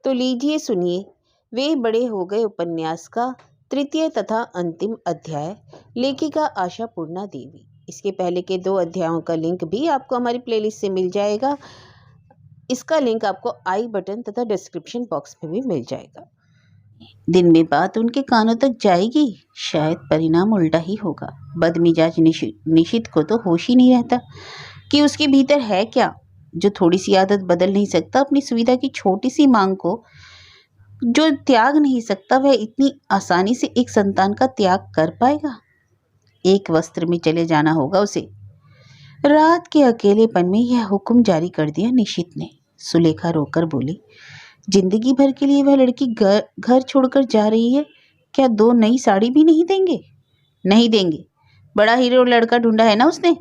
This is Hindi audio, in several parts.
तो लीजिए सुनिए, वे बड़े हो गए उपन्यास का तृतीय तथा अंतिम अध्याय, लेखिका आशापूर्णा देवी। इसके पहले के 2 अध्यायों का लिंक भी आपको हमारी प्लेलिस्ट से मिल जाएगा। इसका लिंक आपको आई बटन तथा डिस्क्रिप्शन बॉक्स में भी मिल जाएगा। दिन में बात उनके कानों तक जाएगी, शायद परिणाम उल्टा ही होगा। बदमिजाज निशित को तो होश ही नहीं रहता कि उसके भीतर है क्या, जो थोड़ी सी आदत बदल नहीं सकता। अपनी सुविधा की छोटी सी मांग को जो त्याग नहीं सकता, वह इतनी आसानी से एक संतान का त्याग कर पाएगा? एक वस्त्र में चले जाना होगा उसे। रात के अकेलेपन में यह हुक्म जारी कर दिया निशित ने। सुलेखा रोकर बोली, जिंदगी भर के लिए वह लड़की घर छोड़कर जा रही है, क्या 2 नई साड़ी भी नहीं देंगे? नहीं देंगे। बड़ा हीरो लड़का ढूंढा है ना उसने,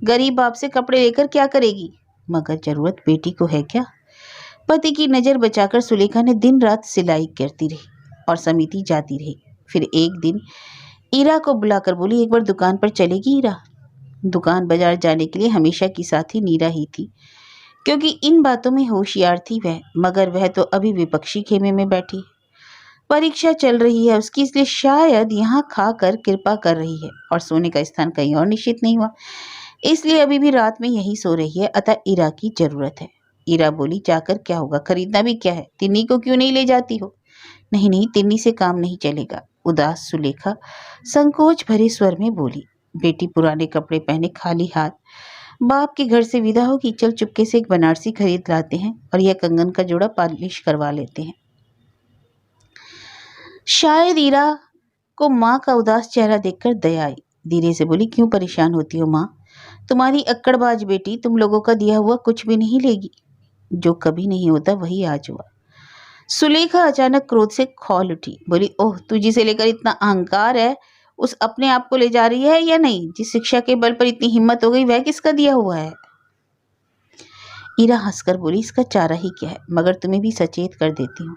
गरीब बाप से कपड़े लेकर क्या करेगी? मगर जरूरत बेटी को है क्या? पति की नजर बचाकर सुलेखा ने दिन रात सिलाई करती रही और समिति जाती रही। फिर एक दिन ईरा को बुलाकर बोली, एक बार दुकान पर चलेगी ईरा? दुकान बाजार जाने के लिए हमेशा की साथी नीरा ही थी, क्योंकि इन बातों में होशियार थी वह। मगर वह तो अभी विपक्षी खेमे में बैठी, परीक्षा चल रही है उसकी, इसलिए शायद यहाँ खाकर कृपा कर रही है और सोने का स्थान कहीं और निश्चित नहीं हुआ, इसलिए अभी भी रात में यही सो रही है। अतः ईरा की जरूरत है। ईरा बोली, जाकर क्या होगा, खरीदना भी क्या है, तिन्नी को क्यों नहीं ले जाती हो? नहीं नहीं, तिन्नी से काम नहीं चलेगा। उदास सुलेखा संकोच भरे स्वर में बोली, बेटी पुराने कपड़े पहने खाली हाथ बाप के घर से विदा होगी। चल चुपके से एक बनारसी खरीद लाते हैं और यह कंगन का जोड़ा पॉलिश करवा लेते हैं। शायद ईरा को माँ का उदास चेहरा देखकर दया आई। धीरे से बोली, क्यों परेशान होती हो माँ? तुम्हारी अक्कड़बाज बेटी तुम लोगों का दिया हुआ कुछ भी नहीं लेगी। जो कभी नहीं होता वही आज हुआ। सुलेखा अचानक क्रोध से खौल उठी, बोली, ओह, तू जिसे लेकर इतना अहंकार है, उस अपने आप को ले जा रही है या नहीं? जिस शिक्षा के बल पर इतनी हिम्मत हो गई, वह किसका दिया हुआ है? ईरा हंसकर बोली, इसका चारा ही क्या है, मगर तुम्हें भी सचेत कर देती हूँ,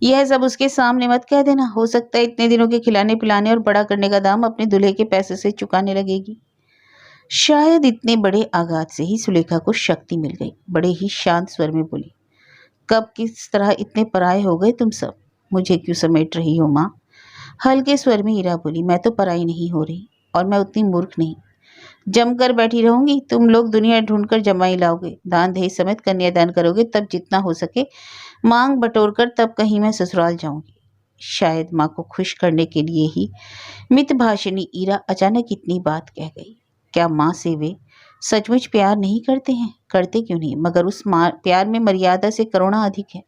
यह सब उसके सामने मत कह देना। हो सकता है इतने दिनों के खिलाने पिलाने और बड़ा करने का दाम अपने दूल्हे के पैसे से चुकाने लगेगी। शायद इतने बड़े आघात से ही सुलेखा को शक्ति मिल गई। बड़े ही शांत स्वर में बोली, कब किस तरह इतने पराये हो गए तुम सब? मुझे क्यों समेट रही हो माँ? हल्के स्वर में ईरा बोली, मैं तो पराई नहीं हो रही और मैं उतनी मूर्ख नहीं। जमकर बैठी रहूंगी, तुम लोग दुनिया ढूंढकर जमाई लाओगे, दान दहेज समेत कन्यादान करोगे, तब जितना हो सके मांग बटोर कर तब कहीं मैं ससुराल जाऊंगी। शायद माँ को खुश करने के लिए ही मितभाषिणी ईरा अचानक इतनी बात कह गई। क्या माँ से वे सचमुच प्यार नहीं करते हैं? करते क्यों नहीं, मगर उस प्यार में मर्यादा से करुणा अधिक है।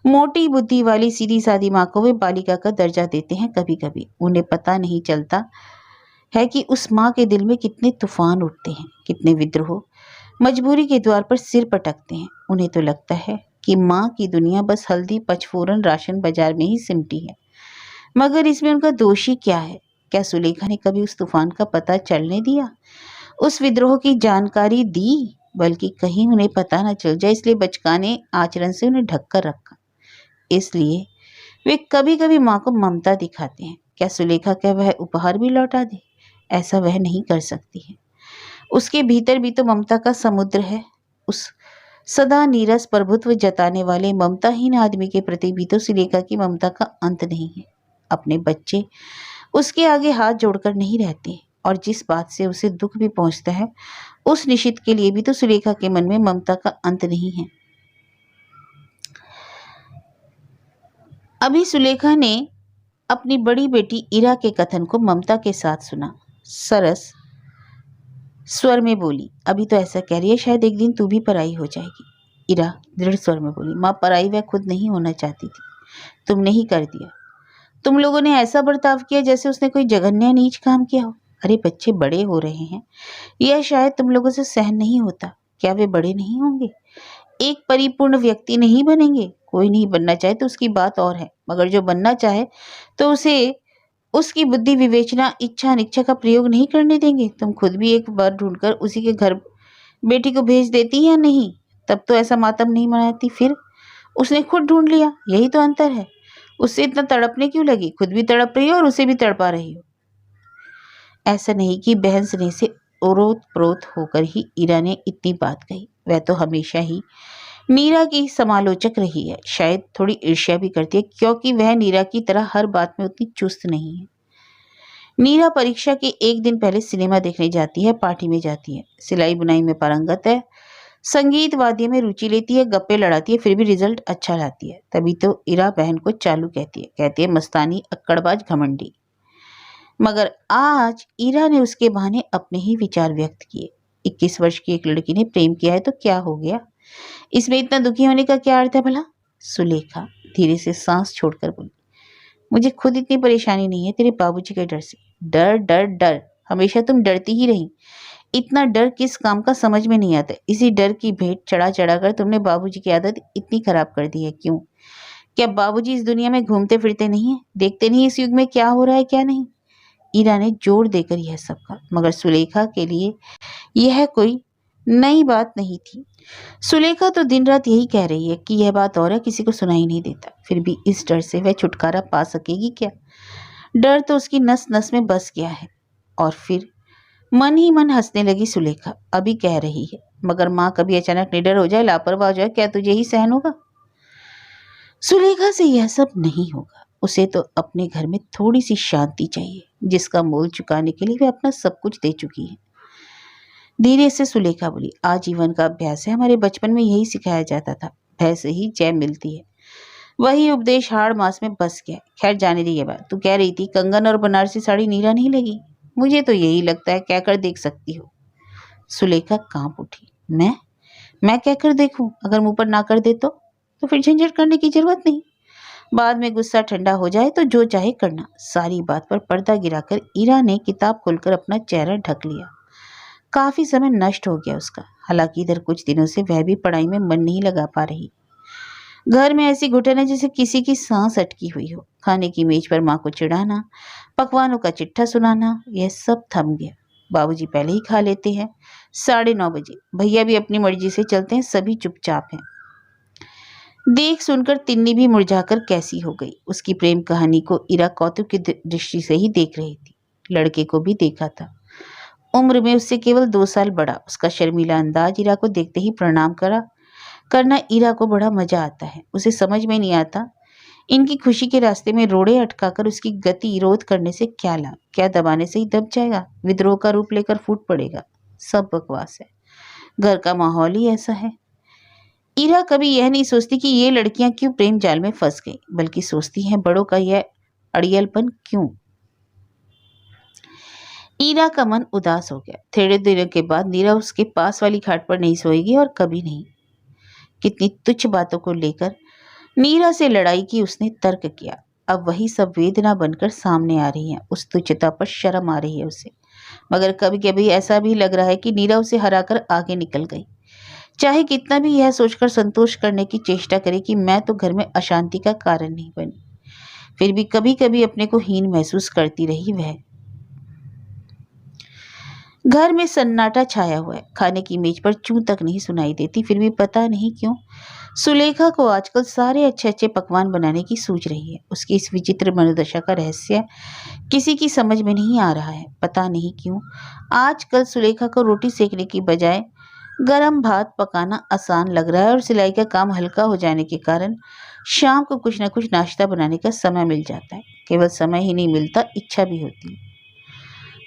मोटी बुद्धि वाली सीधी सादी माँ को वे बालिका का दर्जा देते हैं। कभी कभी उन्हें पता नहीं चलता है कि उस माँ के दिल में कितने तूफान उठते हैं, कितने विद्रोह मजबूरी के द्वार पर सिर पटकते हैं। उन्हें तो लगता है कि माँ की दुनिया बस हल्दी पचफोरन राशन बाजार में ही सिमटी है, मगर इसमें उनका दोष ही क्या है? क्या सुलेखा ने कभी उस तूफान का पता चलने दिया, उस विद्रोह की जानकारी दी? बल्कि कहीं उन्हें पता न चल जाए, इसलिए बचकाने आचरण से उन्हें ढक कर रखा। इसलिए वे कभी कभी माँ को ममता दिखाते हैं। क्या सुलेखा क्या वह उपहार भी लौटा दे? ऐसा वह नहीं कर सकती है। उसके भीतर भी तो ममता का समुद्र है। उस सदा नीरस प्रभुत्व जताने वाले ममताहीन आदमी के प्रति भी तो सुलेखा की ममता का अंत नहीं है। अपने बच्चे उसके आगे हाथ जोड़कर नहीं रहते, और जिस बात से उसे दुख भी पहुंचता है, उस निशित के लिए भी तो सुलेखा के मन में ममता का अंत नहीं है। अभी सुलेखा ने अपनी बड़ी बेटी ईरा के कथन को ममता के साथ सुना। सरस स्वर में बोली, अभी तो ऐसा कह रही है, शायद एक दिन तू भी पराई हो जाएगी। ईरा दृढ़ स्वर में बोली, माँ, पराई वह खुद नहीं होना चाहती थी, तुमने ही कर दिया। तुम लोगों ने ऐसा बर्ताव किया जैसे उसने कोई जघन्य नीच काम किया हो। अरे बच्चे बड़े हो रहे हैं, यह शायद तुम लोगों से सहन नहीं होता। क्या वे बड़े नहीं होंगे? एक परिपूर्ण व्यक्ति नहीं बनेंगे? कोई नहीं बनना चाहे तो उसकी बात और है, मगर जो बनना चाहे तो उसे उसकी बुद्धि विवेचना इच्छा अनिच्छा का प्रयोग नहीं करने देंगे। तुम खुद भी एक बार ढूंढकर उसी के घर बेटी को भेज देती या नहीं? तब तो ऐसा मातम नहीं मनाती। फिर उसने खुद ढूंढ लिया, यही तो अंतर है। उससे इतना तड़पने क्यों लगी? खुद भी तड़प रही हो और उसे भी तड़पा रही हो। ऐसा नहीं कि बहन स्नेह से ओरोत प्रोत होकर ही ईरा ने इतनी बात कही। वह तो हमेशा ही नीरा की समालोचक रही है, शायद थोड़ी ईर्ष्या भी करती है क्योंकि वह नीरा की तरह हर बात में उतनी चुस्त नहीं है। नीरा परीक्षा के एक दिन पहले सिनेमा देखने जाती है, पार्टी में जाती है, सिलाई बुनाई में पारंगत है, संगीत वाद्य में रुचि लेती है, गप्पे लड़ाती है, फिर भी रिजल्ट अच्छा लाती है। तभी तो इरा बहन को चालू कहती है मस्तानी, अक्कड़बाज, घमंडी। मगर आज इरा ने उसके बहाने अपने ही विचार व्यक्त किए। 21 वर्ष की एक लड़की ने प्रेम किया है तो क्या हो गया, इसमें इतना दुखी होने का क्या अर्थ है भला? सुलेखा धीरे से सांस छोड़कर बोली, मुझे खुद इतनी परेशानी नहीं है तेरे बाबूजी के डर से। डर डर डर, हमेशा तुम डरती ही रही। इतना डर किस काम का समझ में नहीं आता। इसी डर की भेंट चढ़ा चढ़ा कर तुमने बाबूजी की आदत इतनी खराब कर दी है। क्यों? क्या बाबूजी इस दुनिया में घूमते फिरते नहीं है? देखते नहीं इस युग में क्या हो रहा है क्या नहीं? ईरा ने जोर देकर यह सब कहा, मगर सुलेखा के लिए यह कोई नई बात नहीं थी। सुलेखा तो दिन रात यही कह रही है कि यह बात और है, किसी को सुनाई नहीं देता। फिर भी इस डर से वह छुटकारा पा सकेगी क्या? डर तो उसकी नस नस में बस गया है। और फिर मन ही मन हंसने लगी सुलेखा। अभी कह रही है, मगर माँ कभी अचानक निडर हो जाए, लापरवाह हो जाए, क्या तुझे ही सहन होगा? सुलेखा से यह सब नहीं होगा। उसे तो अपने घर में थोड़ी सी शांति चाहिए, जिसका मोल चुकाने के लिए वह अपना सब कुछ दे चुकी है। धीरे से सुलेखा बोली, आजीवन का अभ्यास है, हमारे बचपन में यही सिखाया जाता था, भय से ही जय मिलती है। वही उपदेश हाड़ मास में बस गया। खैर जाने दी ये बात। तू कह रही थी कंगन और बनारसी साड़ी नीरा नहीं लगी? मुझे तो यही लगता है, क्या कर देख सकती हो। सुलेखा कांप उठी। मैं क्या कर देखूं? अगर मुंह पर ना कर दे तो फिर झंझट करने की जरूरत नहीं। बाद में गुस्सा ठंडा हो जाए तो जो चाहे करना। सारी बात पर पर्दा गिराकर ईरा ने किताब खोलकर अपना चेहरा ढक लिया। काफी समय नष्ट हो गया उसका। हालांकि इधर कुछ दिनों से वह भी पढ़ाई में मन नहीं लगा पा रही। घर में ऐसी घुटन है जैसे किसी की सांस अटकी हुई हो। खाने की मेज पर माँ को चिढ़ाना, पकवानों का चिट्ठा सुनाना, यह सब थम गया। बाबूजी पहले ही खा लेते हैं, 9:30 बजे। भैया भी अपनी मर्जी से चलते हैं, सभी चुपचाप हैं। देख सुनकर तिन्नी भी मुरझाकर कैसी हो गई। उसकी प्रेम कहानी को इरा कौतुक की दृष्टि से ही देख रही थी। लड़के को भी देखा था, उम्र में उससे केवल 2 साल बड़ा। उसका शर्मीला अंदाज इरा को देखते ही प्रणाम करना ईरा को बड़ा मजा आता है। उसे समझ में नहीं आता इनकी खुशी के रास्ते में रोड़े अटकाकर उसकी गति रोध करने से क्या लाभ? क्या दबाने से ही दब जाएगा, विद्रोह का रूप लेकर फूट पड़ेगा? सब बकवास है, घर का माहौल ही ऐसा है। ईरा कभी यह नहीं सोचती कि ये लड़कियां क्यों प्रेम जाल में फंस गई, बल्कि सोचती हैं बड़ों का यह अड़ियलपन क्यों। ईरा का मन उदास हो गया। थोड़े दिनों के बाद नीरा उसके पास वाली खाट पर नहीं सोएगी, और कभी नहीं। कितनी तुच्छ बातों को लेकर नीरा से लड़ाई की उसने तर्क किया। अब वही सब वेदना बनकर सामने आ रही है। उस तुच्छता पर शर्म आ रही है उसे। मगर कभी कभी ऐसा भी लग रहा है कि नीरा उसे हराकर आगे निकल गई। चाहे कितना भी यह सोचकर संतोष करने की चेष्टा करे कि मैं तो घर में अशांति का कारण नहीं बनी, फिर भी कभी कभी अपने को हीन महसूस करती रही वह। घर में सन्नाटा छाया हुआ है। खाने की मेज पर चूं तक नहीं सुनाई देती। फिर भी पता नहीं क्यों सुलेखा को आजकल सारे अच्छे अच्छे पकवान बनाने की सूझ रही है। उसकी इस विचित्र मनोदशा का रहस्य किसी की समझ में नहीं आ रहा है। पता नहीं क्यों आजकल सुलेखा को रोटी सेकने की बजाय गरम भात पकाना आसान लग रहा है, और सिलाई का काम हल्का हो जाने के कारण शाम को कुछ न कुछ नाश्ता बनाने का समय मिल जाता है। केवल समय ही नहीं मिलता, इच्छा भी होती है।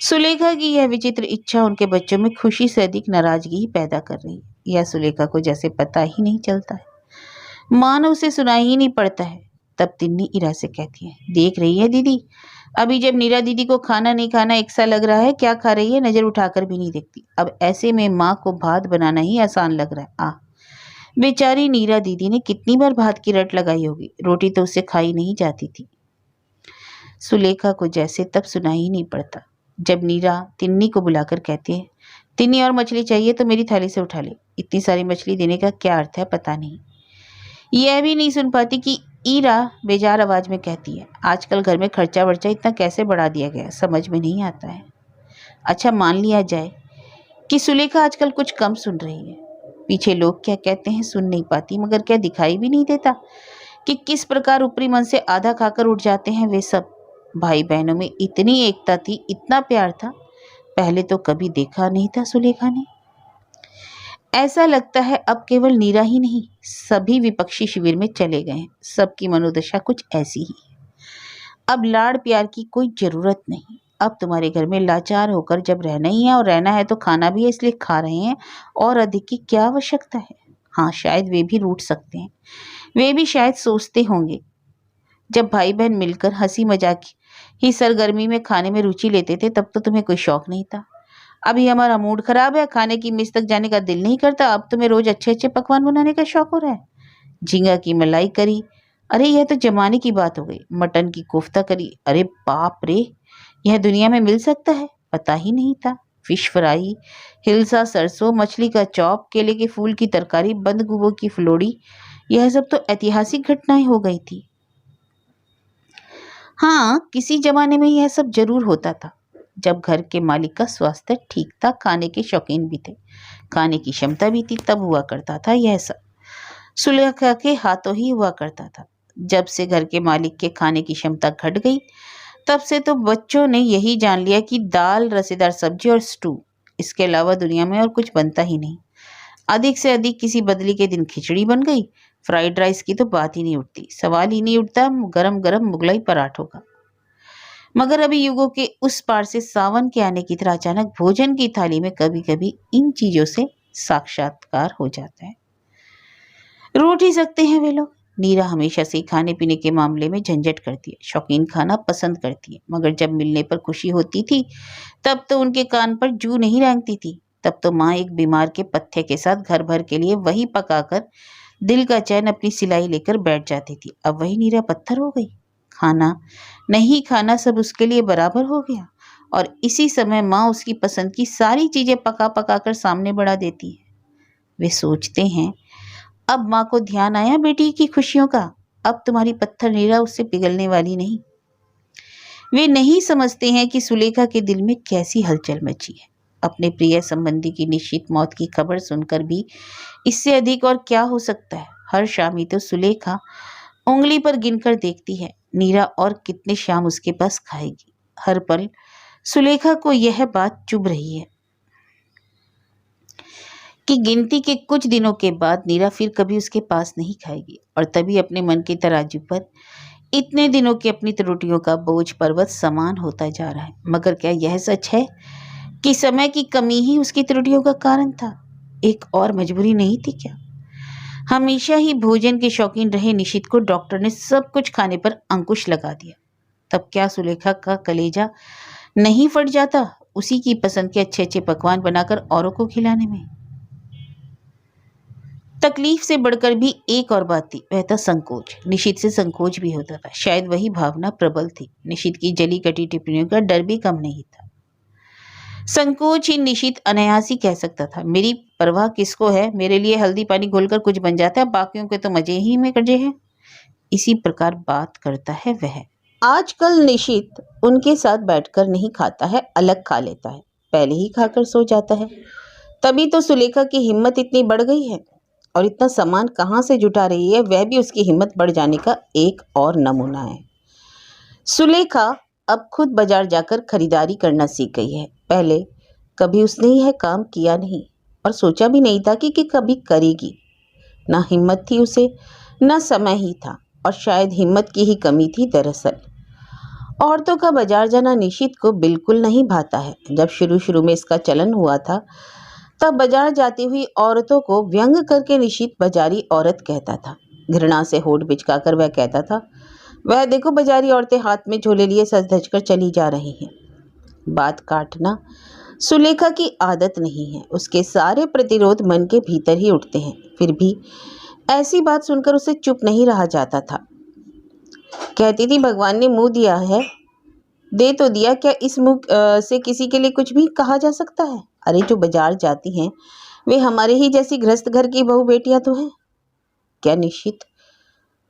सुलेखा की यह विचित्र इच्छा उनके बच्चों में खुशी से अधिक नाराजगी ही पैदा कर रही है। यह सुलेखा को जैसे पता ही नहीं चलता है, मानो उसे सुनाई ही नहीं पड़ता है। तब तिन्नी इरा से कहती है, देख रही है दीदी, अभी जब नीरा दीदी को खाना नहीं खाना एक सा लग रहा है, क्या खा रही है नजर उठाकर भी नहीं देखती। अब ऐसे में माँ को भात बनाना ही आसान लग रहा है। बेचारी नीरा दीदी ने कितनी बार भात की रट लगाई होगी, रोटी तो उससे खाई नहीं जाती थी। सुलेखा को जैसे तब सुनाई ही नहीं पड़ता। जब नीरा तिन्नी को बुलाकर कहती है, तिन्नी और मछली चाहिए तो मेरी थाली से उठा ले। इतनी सारी मछली देने का क्या अर्थ है पता नहीं। यह भी नहीं सुन पाती कि ईरा बेजार आवाज में कहती है, आजकल घर में खर्चा वर्चा इतना कैसे बढ़ा दिया गया, समझ में नहीं आता है। अच्छा मान लिया जाए कि सुलेखा आजकल कुछ कम सुन रही है, पीछे लोग क्या कहते हैं सुन नहीं पाती, मगर क्या दिखाई भी नहीं देता कि किस प्रकार ऊपरी मन से आधा खाकर उठ जाते हैं वे सब। भाई बहनों में इतनी एकता थी, इतना प्यार था, पहले तो कभी देखा नहीं था सुलेखा ने। ऐसा लगता है अब केवल नीरा ही नहीं, सभी विपक्षी शिविर में चले गए हैं। सबकी मनोदशा कुछ ऐसी ही है। अब लाड़ प्यार की कोई जरूरत नहीं। अब तुम्हारे घर में लाचार होकर जब रहना ही है, और रहना है तो खाना भी है, इसलिए खा रहे हैं। और अधिक की क्या आवश्यकता है? हाँ, शायद वे भी रूठ सकते हैं। वे भी शायद सोचते होंगे, जब भाई बहन मिलकर हंसी मजाक ही सरगर्मी में खाने में रुचि लेते थे, तब तो तुम्हें कोई शौक नहीं था। अभी हमारा मूड खराब है, खाने की मेज तक जाने का दिल नहीं करता, अब तुम्हें रोज अच्छे अच्छे पकवान बनाने का शौक हो रहा है। झींगा की मलाई करी, अरे यह तो जमाने की बात हो गई। मटन की कोफ्ता करी, अरे बाप रे, यह दुनिया में मिल सकता है, पता ही नहीं था। फिश फ्राई, हिलसा सरसों, मछली का चॉप, केले के फूल की तरकारी, बंद गोभी की फलोड़ी, यह सब तो ऐतिहासिक घटनाएं हो गई थी। हाँ, किसी जमाने में यह सब जरूर होता था, जब घर के मालिक का स्वास्थ्य ठीक था, खाने के शौकीन भी थे, खाने की क्षमता भी थी, तब हुआ करता था यह सब। सुलेखा के हाथों ही हुआ करता था। जब से घर के मालिक के खाने की क्षमता घट गई, तब से तो बच्चों ने यही जान लिया कि दाल, रसेदार सब्जी और स्टू, इसके अलावा दुनिया में और कुछ बनता ही नहीं। अधिक से अधिक किसी बदली के दिन खिचड़ी बन गई, फ्राइड राइस की तो बात ही नहीं उठती, सवाल ही नहीं उठता गरम गरम मुगलाई पराठों का। मगर अभी युगों के उस पार से सावन के आने की तरह अचानक भोजन की थाली में कभी कभी इन चीजों से साक्षात्कार हो जाता है। रूठ ही सकते हैं वे लोग। नीरा हमेशा से खाने पीने के मामले में झंझट करती है, शौकीन खाना पसंद करती है, मगर जब मिलने पर खुशी होती थी, तब तो उनके कान पर जू नहीं रेंगती थी। तब तो माँ एक बीमार के पत्थे के साथ घर भर के लिए वही पकाकर दिल का चैन अपनी सिलाई लेकर बैठ जाती थी। अब वही नीरा पत्थर हो गई। खाना नहीं खाना सब उसके लिए बराबर हो गया, और इसी समय माँ उसकी पसंद की सारी चीजें पका पका कर सामने बढ़ा देती है। वे सोचते हैं, अब माँ को ध्यान आया बेटी की खुशियों का, अब तुम्हारी पत्थर नीरा उससे पिघलने वाली नहीं। वे नहीं समझते हैं कि सुलेखा के दिल में कैसी हलचल मची है। अपने प्रिय संबंधी की निश्चित मौत की खबर सुनकर भी इससे अधिक और क्या हो सकता है। हर शाम ही तो सुलेखा उंगली पर गिनकर देखती है, नीरा और कितने शाम उसके पास खाएगी। हर पल सुलेखा को यह बात चुभ रही है कि गिनती के कुछ दिनों के बाद नीरा फिर कभी उसके पास नहीं खाएगी, और तभी अपने मन के तराजू पर इतने दिनों की अपनी त्रुटियों का बोझ पर्वत समान होता जा रहा है। मगर क्या यह सच है कि समय की कमी ही उसकी त्रुटियों का कारण था? एक और मजबूरी नहीं थी क्या? हमेशा ही भोजन के शौकीन रहे निशित को डॉक्टर ने सब कुछ खाने पर अंकुश लगा दिया। तब क्या सुलेखा का कलेजा नहीं फट जाता उसी की पसंद के अच्छे अच्छे पकवान बनाकर औरों को खिलाने में? तकलीफ से बढ़कर भी एक और बात थी, वह था संकोच। निशित से संकोच भी होता था। शायद वही भावना प्रबल थी। निशित की जली कटी टिप्पणियों का डर भी कम नहीं था। संकोच ही निशित अनायास ही कह सकता था, मेरी परवाह किसको है, मेरे लिए हल्दी पानी घोलकर कुछ बन जाता है, बाकियों के तो मजे ही में कटे हैं। इसी प्रकार बात करता है वह। आजकल निशित उनके साथ बैठकर नहीं खाता है, अलग खा लेता है, पहले ही खाकर सो जाता है। तभी तो सुलेखा की हिम्मत इतनी बढ़ गई है, और इतना सामान कहाँ से जुटा रही है, वह भी उसकी हिम्मत बढ़ जाने का एक और नमूना है। सुलेखा अब खुद बाजार जाकर खरीदारी करना सीख गई है। पहले कभी उसने यह काम किया नहीं, और सोचा भी नहीं था कि कभी करेगी। ना हिम्मत थी उसे, ना समय ही था, और शायद हिम्मत की ही कमी थी दरअसल। औरतों का बाजार जाना निशित को बिल्कुल नहीं भाता है। जब शुरू शुरू में इसका चलन हुआ था, तब बाजार जाती हुई औरतों को व्यंग करके निशित बाजारी औरत कहता था। घृणा से होठ बिचकाकर वह कहता था, वह देखो बाजारी औरतें हाथ में झोले लिए सज धज कर चली जा रही हैं। बात काटना सुलेखा की आदत नहीं है। उसके सारे प्रतिरोध मन के भीतर ही उठते हैं। फिर भी ऐसी बात सुनकर उसे चुप नहीं रहा जाता था। कहती थी, भगवान ने मुंह दिया है, दे तो दिया, क्या इस मुंह से किसी के लिए कुछ भी कहा जा सकता है? अरे जो बाजार जाती हैं वे हमारे ही जैसी गृहस्थ घर की बहू बेटियां तो हैं। क्या निशित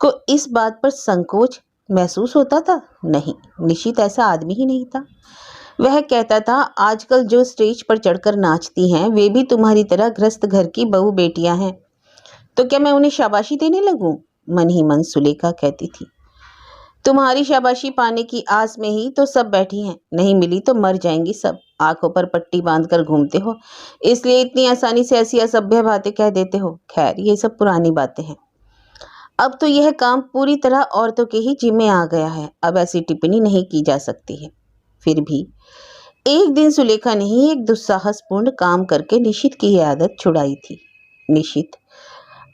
को इस बात पर संकोच महसूस होता था? नहीं, निशित ऐसा आदमी ही नहीं था। वह कहता था, आजकल जो स्टेज पर चढ़कर नाचती हैं वे भी तुम्हारी तरह गृहस्थ घर की बहू बेटियां हैं, तो क्या मैं उन्हें शाबाशी देने लगूं? मन ही मन सुलेखा कहती थी। तुम्हारी शाबाशी पाने की आस में ही तो सब बैठी हैं, नहीं मिली तो मर जाएंगी सब। आंखों पर पट्टी बांधकर घूमते हो, इसलिए इतनी आसानी से ऐसी असभ्य बातें कह देते हो। खैर, ये सब पुरानी बातें हैं। अब तो यह काम पूरी तरह औरतों के ही जिम्मे आ गया है, अब ऐसी टिप्पणी नहीं की जा सकती है। फिर भी एक दिन सुलेखा ने ही एक दुस्साहसपूर्ण काम करके निशित की यह आदत छुड़ाई थी। निशित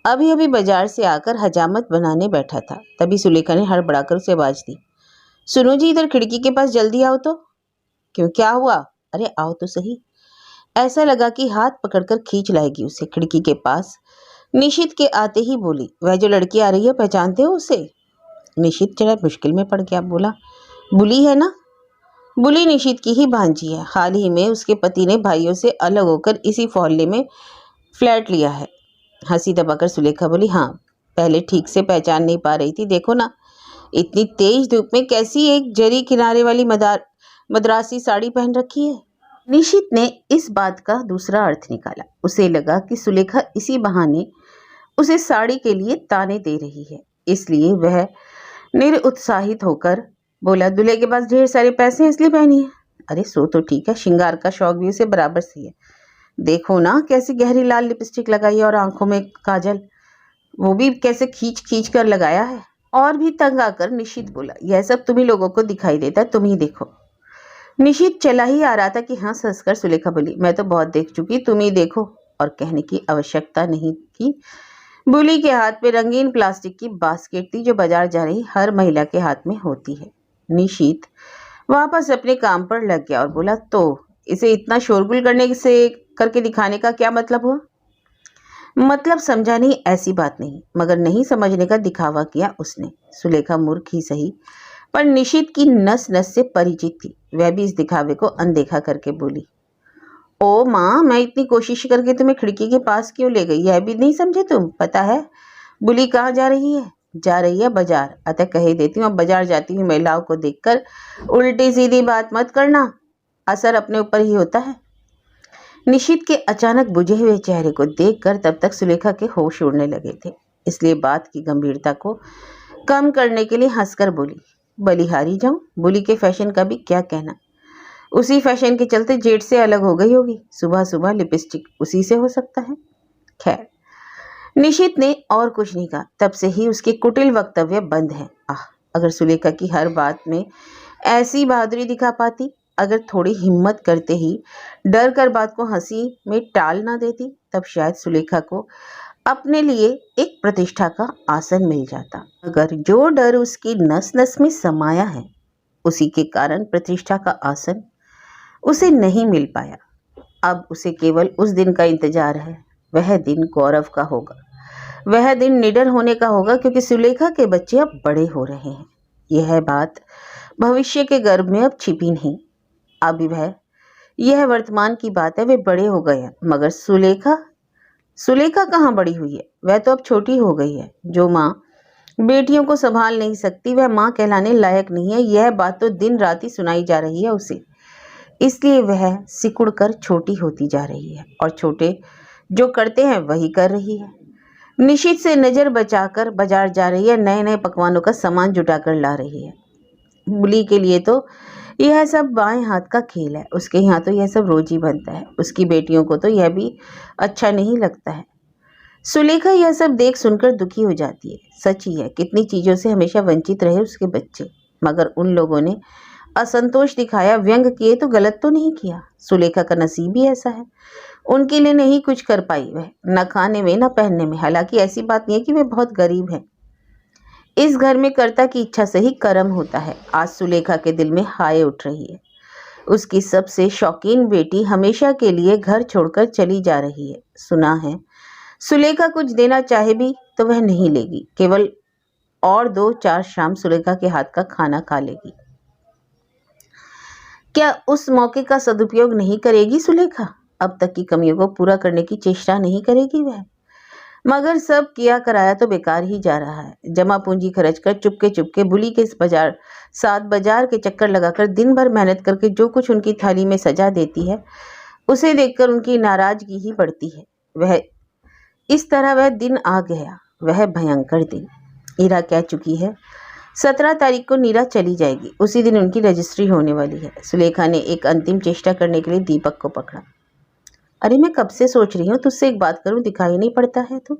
अभी अभी बाजार से आकर हजामत बनाने बैठा था, तभी सुलेखा ने हड़बड़ाकर उसे आवाज दी, सुनो जी, इधर खिड़की के पास जल्दी आओ तो। क्यों, क्या हुआ? अरे आओ तो सही। ऐसा लगा कि हाथ पकड़कर खींच लाएगी उसे खिड़की के पास। निशित के आते ही बोली, वह जो लड़की आ रही है, पहचानते हो उसे? निशित जरा मुश्किल में पड़ गया, बोला, बुली है ना? बुली निशित की ही भांजी है। हाल ही में उसके पति ने भाइयों से अलग होकर इसी मोहल्ले में फ्लैट लिया है। हंसी दबाकर सुलेखा बोली, हाँ, पहले ठीक से पहचान नहीं पा रही थी, देखो ना, इतनी तेज धूप में कैसी एक जरी किनारे वाली मद्रासी साड़ी पहन रखी है। निशित ने इस बात का दूसरा अर्थ निकाला। उसे लगा कि सुलेखा इसी बहाने उसे साड़ी के लिए ताने दे रही है, इसलिए वह निरुत्साहित होकर बोला, दूल्हे के पास ढेर सारे पैसे हैं इसलिए पहनी है। अरे सो तो ठीक है, श्रृंगार का शौक भी उसे बराबर से है। देखो ना कैसी गहरी लाल लिपस्टिक लगाई है और आंखों में काजल, वो भी कैसे खींच खींच कर लगाया है। और भी तंग आकर निशित बोला, यह सब तुम्ही लोगों को दिखाई देता, तुम ही देखो। निशित चला ही आ रहा था कि हंस हंसकर सुलेखा बोली, मैं तो बहुत देख चुकी, तुम ही देखो। और कहने की आवश्यकता नहीं थी। बुली के हाथ में रंगीन प्लास्टिक की बास्केट थी, जो बाजार जा रही हर महिला के हाथ में होती है। निशित वापस अपने काम पर लग गया और बोला, तो इसे इतना शोरगुल करके दिखाने का क्या मतलब हुआ? मतलब समझा नहीं, ऐसी बात नहीं, मगर नहीं समझने का दिखावा किया उसने। सुलेखा मूर्ख ही सही, पर निशित की नस नस से परिचित थी। वह भी इस दिखावे को अनदेखा करके बोली, ओ माँ, मैं इतनी कोशिश करके तुम्हें खिड़की के पास क्यों ले गई, यह भी नहीं समझे तुम? पता है बुली कहाँ जा रही है? जा रही है बाजार। अतः कह देती हूँ, अब बाजार जाती हुई महिलाओं को देखकर उल्टी सीधी बात मत करना, असर अपने ऊपर ही होता है। निशित के अचानक बुझे हुए चेहरे को देखकर तब तक सुलेखा के होश उड़ने लगे थे, इसलिए बात की गंभीरता को कम करने के लिए हंसकर बोली, बलिहारी जाऊं, बुली के फैशन का भी क्या कहना, उसी फैशन के चलते जेठ से अलग हो गई होगी, सुबह सुबह लिपस्टिक उसी से हो सकता है। खैर, निशित ने और कुछ नहीं कहा। तब से ही उसके कुटिल वक्तव्य बंद हैं। अगर सुलेखा की हर बात में ऐसी बहादुरी दिखा पाती, अगर थोड़ी हिम्मत करते ही डर कर बात को हंसी में टाल ना देती, तब शायद सुलेखा को अपने लिए एक प्रतिष्ठा का आसन मिल जाता। अगर जो डर उसकी नस नस में समाया है, उसी के कारण प्रतिष्ठा का आसन उसे नहीं मिल पाया। अब उसे केवल उस दिन का इंतजार है। वह दिन गौरव का होगा, वह दिन निडर होने का होगा, क्योंकि सुलेखा के बच्चे अब बड़े हो रहे हैं। यह बात भविष्य के गर्भ में अब छिपी नहीं। अब यह वर्तमान की बात है, वे बड़े हो गए हैं। मगर सुलेखा कहाँ बड़ी हुई है? वह तो अब छोटी हो गई है। जो माँ बेटियों को संभाल नहीं सकती, वह माँ कहलाने लायक नहीं है। यह बात तो दिन रात ही सुनाई जा रही है उसे, इसलिए वह सिकुड़ कर छोटी होती जा रही है, और छोटे जो करते हैं वही कर रही है। निशित से नजर बचाकर बाजार जा रही है, नए नए पकवानों का सामान जुटाकर ला रही है। बुली के लिए तो यह सब बाएं हाथ का खेल है, उसके यहाँ तो यह सब रोज ही बनता है। उसकी बेटियों को तो यह भी अच्छा नहीं लगता है। सुलेखा यह सब देख सुनकर दुखी हो जाती है। सच ही है, कितनी चीजों से हमेशा वंचित रहे उसके बच्चे, मगर उन लोगों ने असंतोष दिखाया, व्यंग किए तो गलत तो नहीं किया। सुलेखा का नसीब ही ऐसा है, उनके लिए नहीं कुछ कर पाई वह, न खाने में न पहनने में। हालांकि ऐसी बात नहीं है कि वे बहुत गरीब हैं। इस घर में कर्ता की इच्छा से ही कर्म होता है। आज सुलेखा के दिल में हाय उठ रही है। उसकी सबसे शौकीन बेटी हमेशा के लिए घर छोड़कर चली जा रही है। सुना है सुलेखा कुछ देना चाहे भी तो वह नहीं लेगी, केवल और 2-4 शाम सुलेखा के हाथ का खाना खा लेगी। क्या उस मौके का सदुपयोग नहीं करेगी सुलेखा? अब तक की कमियों को पूरा करने की चेष्टा नहीं करेगी वह? मगर सब किया कराया तो बेकार ही जा रहा है। जमा पूंजी खर्च कर चुपके बुली के बाजार के चक्कर लगाकर दिन भर मेहनत करके जो कुछ उनकी थाली में सजा देती है, उसे देखकर उनकी नाराजगी ही बढ़ती है। वह दिन आ गया, वह भयंकर दिन। ईरा कह चुकी है, 17 तारीख को नीरा चली जाएगी, उसी दिन उनकी रजिस्ट्री होने वाली है। सुलेखा ने एक अंतिम चेष्टा करने के लिए दीपक को पकड़ा। अरे मैं कब से सोच रही हूँ तुझसे एक बात करूँ, दिखाई नहीं पड़ता है तू?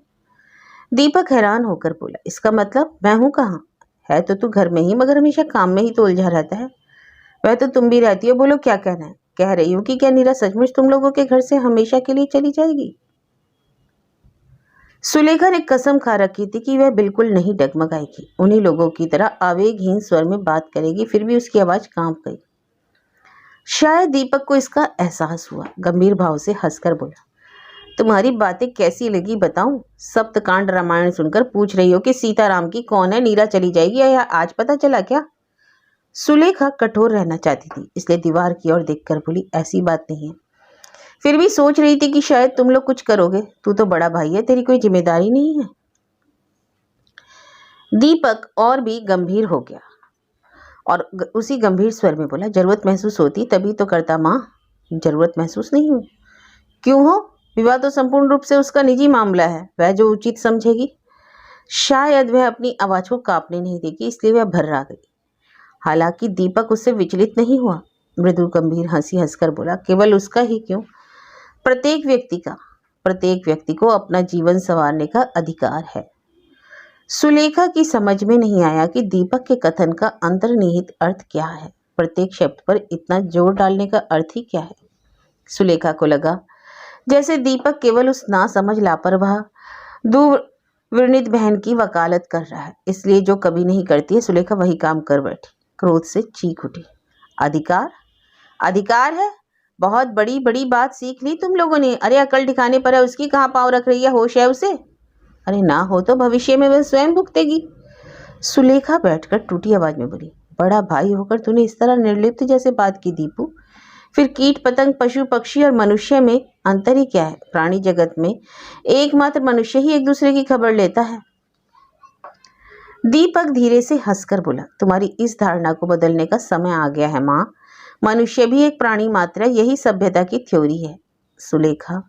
दीपक हैरान होकर बोला, इसका मतलब मैं हूँ कहाँ? है तो तू घर में ही, मगर हमेशा काम में ही तो उलझा रहता है। वह तो तुम भी रहती हो। बोलो क्या कहना है? कह रही हो कि क्या नीरा सचमुच तुम लोगों के घर से हमेशा के लिए चली जाएगी? सुलेखा ने कसम खा रखी थी कि वह बिल्कुल नहीं डगमगाएगी, उन्हीं लोगों की तरह आवेगहीन स्वर में बात करेगी। फिर भी उसकी आवाज कांप गई। शायद दीपक को इसका एहसास हुआ। गंभीर भाव से हंसकर बोला, तुम्हारी बातें कैसी लगी बताऊं? सप्तकांड रामायण सुनकर पूछ रही हो कि सीताराम की कौन है? नीरा चली जाएगी या आज पता चला क्या? सुलेखा कठोर रहना चाहती थी, इसलिए दीवार की ओर देखकर बोली, ऐसी बात नहीं है। फिर भी सोच रही थी कि शायद तुम लोग कुछ करोगे। तू तो बड़ा भाई है, तेरी कोई जिम्मेदारी नहीं है? दीपक और भी गंभीर हो गया और उसी गंभीर स्वर में बोला, जरूरत महसूस होती तभी तो करता माँ, जरूरत महसूस नहीं हुई। क्यों हो? विवाह तो संपूर्ण रूप से उसका निजी मामला है, वह जो उचित समझेगी। शायद वह अपनी आवाज को कांपने नहीं देगी, इसलिए वह भर्रा गई। हालांकि दीपक उससे विचलित नहीं हुआ। मृदु गंभीर हंसी हंसकर बोला, केवल उसका ही क्यों, प्रत्येक व्यक्ति को अपना जीवन संवारने का अधिकार है। सुलेखा की समझ में नहीं आया कि दीपक के कथन का अंतर्निहित अर्थ क्या है। प्रत्येक शब्द पर इतना जोर डालने का अर्थ ही क्या है? सुलेखा को लगा जैसे दीपक केवल उस ना समझ लापरवाह दुर्विनीत बहन की वकालत कर रहा है। इसलिए जो कभी नहीं करती है, सुलेखा वही काम कर बैठी। क्रोध से चीख उठी, अधिकार? अधिकार है? बहुत बड़ी बड़ी बात सीख ली तुम लोगों ने। अरे अकल ठिकाने पर है उसकी, कहाँ पाँव रख रही है? होश है उसे? अरे ना हो तो भविष्य में वह स्वयं भुगतेगी। सुलेखा बैठकर टूटी आवाज में बोली, बड़ा भाई होकर तूने इस तरह निर्लिप्त जैसे बात की दीपू। फिर कीट पतंग पशु पक्षी और मनुष्य में अंतर ही क्या है? प्राणी जगत में एकमात्र मनुष्य ही एक दूसरे की खबर लेता है। दीपक धीरे से हंसकर बोला, तुम्हारी इस धारणा को बदलने का समय आ गया है माँ। मनुष्य भी एक प्राणी मात्र है, यही सभ्यता की थ्योरी है। सुलेखा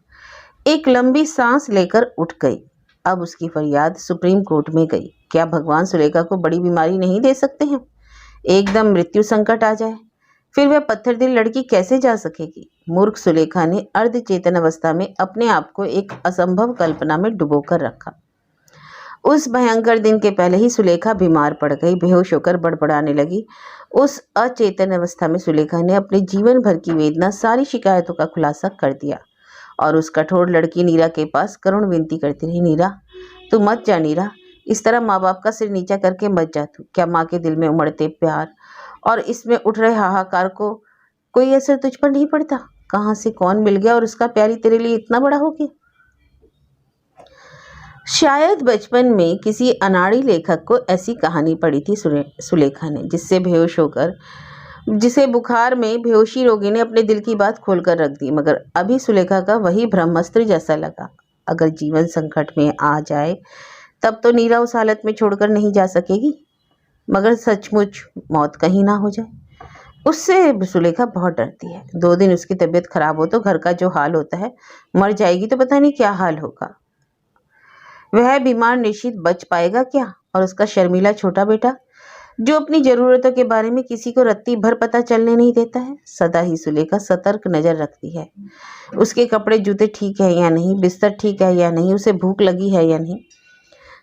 एक लंबी सांस लेकर उठ गई। अब उसकी फरियाद सुप्रीम कोर्ट में गई। क्या भगवान सुलेखा को बड़ी बीमारी नहीं दे सकते हैं? एकदम मृत्यु संकट आ जाए, फिर वह पत्थर दिल लड़की कैसे जा सकेगी? मूर्ख सुलेखा ने अर्धचेतन अवस्था में अपने आप को एक असंभव कल्पना में डुबोकर रखा। उस भयंकर दिन के पहले ही सुलेखा बीमार पड़ गई, बेहोश होकर बड़बड़ाने लगी। उस अचेतन अवस्था में सुलेखा ने अपने जीवन भर की वेदना, सारी शिकायतों का खुलासा कर दिया और उस कठोर लड़की नीरा के पास करुण विनती करती रही, नीरा तू मत जा, नीरा इस तरह माँ बाप का सिर नीचा करके मत जा तू। क्या माँ के दिल में उमड़ते प्यार और इसमें उठ रहे हाहाकार को कोई असर तुझ पर नहीं पड़ता? कहाँ से कौन मिल गया और उसका प्यार ही तेरे लिए इतना बड़ा हो गया? शायद बचपन में किसी अनाड़ी लेखक को ऐसी कहानी पढ़ी थी सुलेखा ने, जिसे बुखार में बेहोशी रोगी ने अपने दिल की बात खोलकर रख दी। मगर अभी सुलेखा का वही ब्रह्मास्त्र जैसा लगा। अगर जीवन संकट में आ जाए तब तो नीरा उस हालत में छोड़कर नहीं जा सकेगी, मगर सचमुच मौत कहीं ना हो जाए, उससे सुलेखा बहुत डरती है। 2 दिन उसकी तबीयत खराब हो तो घर का जो हाल होता है, मर जाएगी तो पता नहीं क्या हाल होगा। वह बीमार निश्चित बच पाएगा क्या? और उसका शर्मीला छोटा बेटा जो अपनी जरूरतों के बारे में किसी को रत्ती भर पता चलने नहीं देता है। सदा ही सुलेखा सतर्क नजर रखती है, उसके कपड़े जूते ठीक है या नहीं, बिस्तर ठीक है या नहीं, उसे भूख लगी है या नहीं।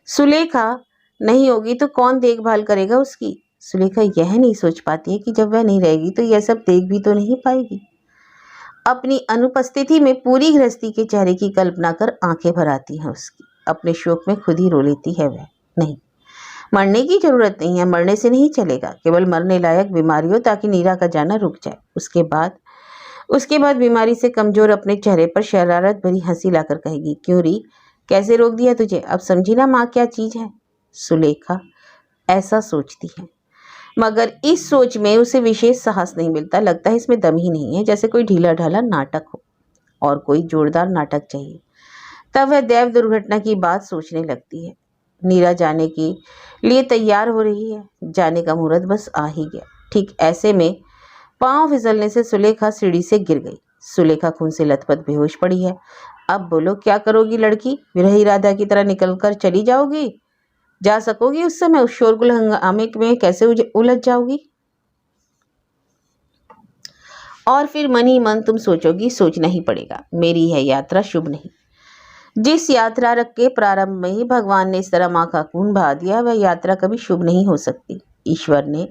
सुलेखा नहीं होगी तो कौन देखभाल करेगा उसकी? सुलेखा यह नहीं सोच पाती है कि जब वह नहीं रहेगी तो यह सब देख भी तो नहीं पाएगी। अपनी अनुपस्थिति में पूरी गृहस्थी के चेहरे की कल्पना कर आंखें भर आती हैं उसकी। अपने शोक में खुद ही रो लेती है वह। नहीं, मरने की जरूरत नहीं है, मरने से नहीं चलेगा। केवल मरने लायक बीमारी हो ताकि नीरा का जाना रुक जाए। उसके बाद बीमारी से कमजोर अपने चेहरे पर शरारत भरी हंसी लाकर कहेगी, क्यों री, कैसे रोक दिया तुझे? अब समझी ना माँ क्या चीज है? सुलेखा ऐसा सोचती है, मगर इस सोच में उसे विशेष साहस नहीं मिलता। लगता है इसमें दम ही नहीं है, जैसे कोई ढीला ढाला नाटक हो और कोई जोरदार नाटक चाहिए। तब वह दैव दुर्घटना की बात सोचने लगती है। नीरा जाने के लिए तैयार हो रही है, जाने का मुहूर्त बस आ ही गया। ठीक ऐसे में पांव फिसलने से सुलेखा सीढ़ी से गिर गई। सुलेखा खून से लथपथ बेहोश पड़ी है। अब बोलो क्या करोगी लड़की? विरही राधा की तरह निकल कर चली जाओगी? जा सकोगी उस समय? उस शोरगुल हंगामे में कैसे उलझ जाओगी? और फिर मन ही मन तुम सोचोगी, सोचना ही पड़ेगा, मेरी है यात्रा शुभ नहीं। जिस यात्रा के प्रारंभ में ही भगवान ने इस तरह माँ का खून बहा दिया, वह यात्रा कभी शुभ नहीं हो सकती। ईश्वर ने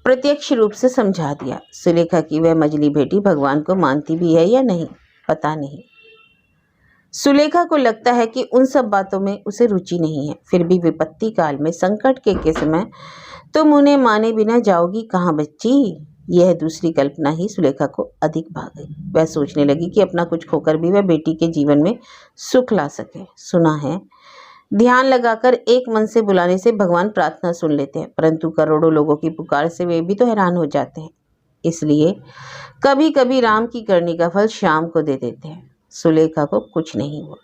प्रत्यक्ष रूप से समझा दिया। सुलेखा की वह मजली बेटी भगवान को मानती भी है या नहीं, पता नहीं। सुलेखा को लगता है कि उन सब बातों में उसे रुचि नहीं है। फिर भी विपत्ति काल में, संकट के समय तुम उन्हें माने बिना जाओगी कहाँ बच्ची? यह दूसरी कल्पना ही सुलेखा को अधिक भा गई। वह सोचने लगी कि अपना कुछ खोकर भी वह बेटी के जीवन में सुख ला सके। सुना है ध्यान लगाकर एक मन से बुलाने से भगवान प्रार्थना सुन लेते हैं, परंतु करोड़ों लोगों की पुकार से वे भी तो हैरान हो जाते हैं। इसलिए कभी कभी राम की करनी का फल शाम को दे देते हैं। सुलेखा को कुछ नहीं हुआ।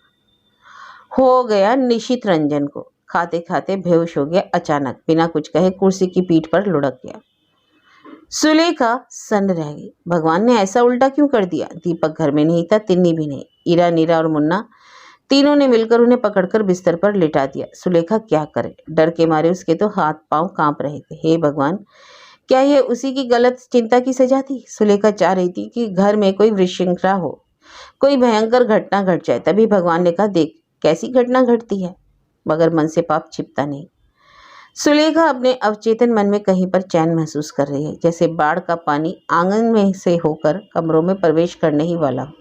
हो गया निशित रंजन को, खाते खाते बेहोश हो गया। अचानक बिना कुछ कहे कुर्सी की पीठ पर लुढ़क गया। सुलेखा सन्न रह गई। भगवान ने ऐसा उल्टा क्यों कर दिया? दीपक घर में नहीं था, तिन्नी भी नहीं। ईरा, नीरा और मुन्ना तीनों ने मिलकर उन्हें पकड़कर बिस्तर पर लिटा दिया। सुलेखा क्या करे? डर के मारे उसके तो हाथ पांव कांप रहे थे। हे भगवान, क्या यह उसी की गलत चिंता की सजा थी? सुलेखा चाह रही थी कि घर में कोई विशृंखला हो, कोई भयंकर घटना घट जाए। तभी भगवान ने कहा, देख कैसी घटना घटती है, मगर मन से पाप छिपता नहीं। सुलेखा अपने अवचेतन मन में कहीं पर चैन महसूस कर रही है, जैसे बाढ़ का पानी आंगन में से होकर कमरों में प्रवेश करने ही वाला हो।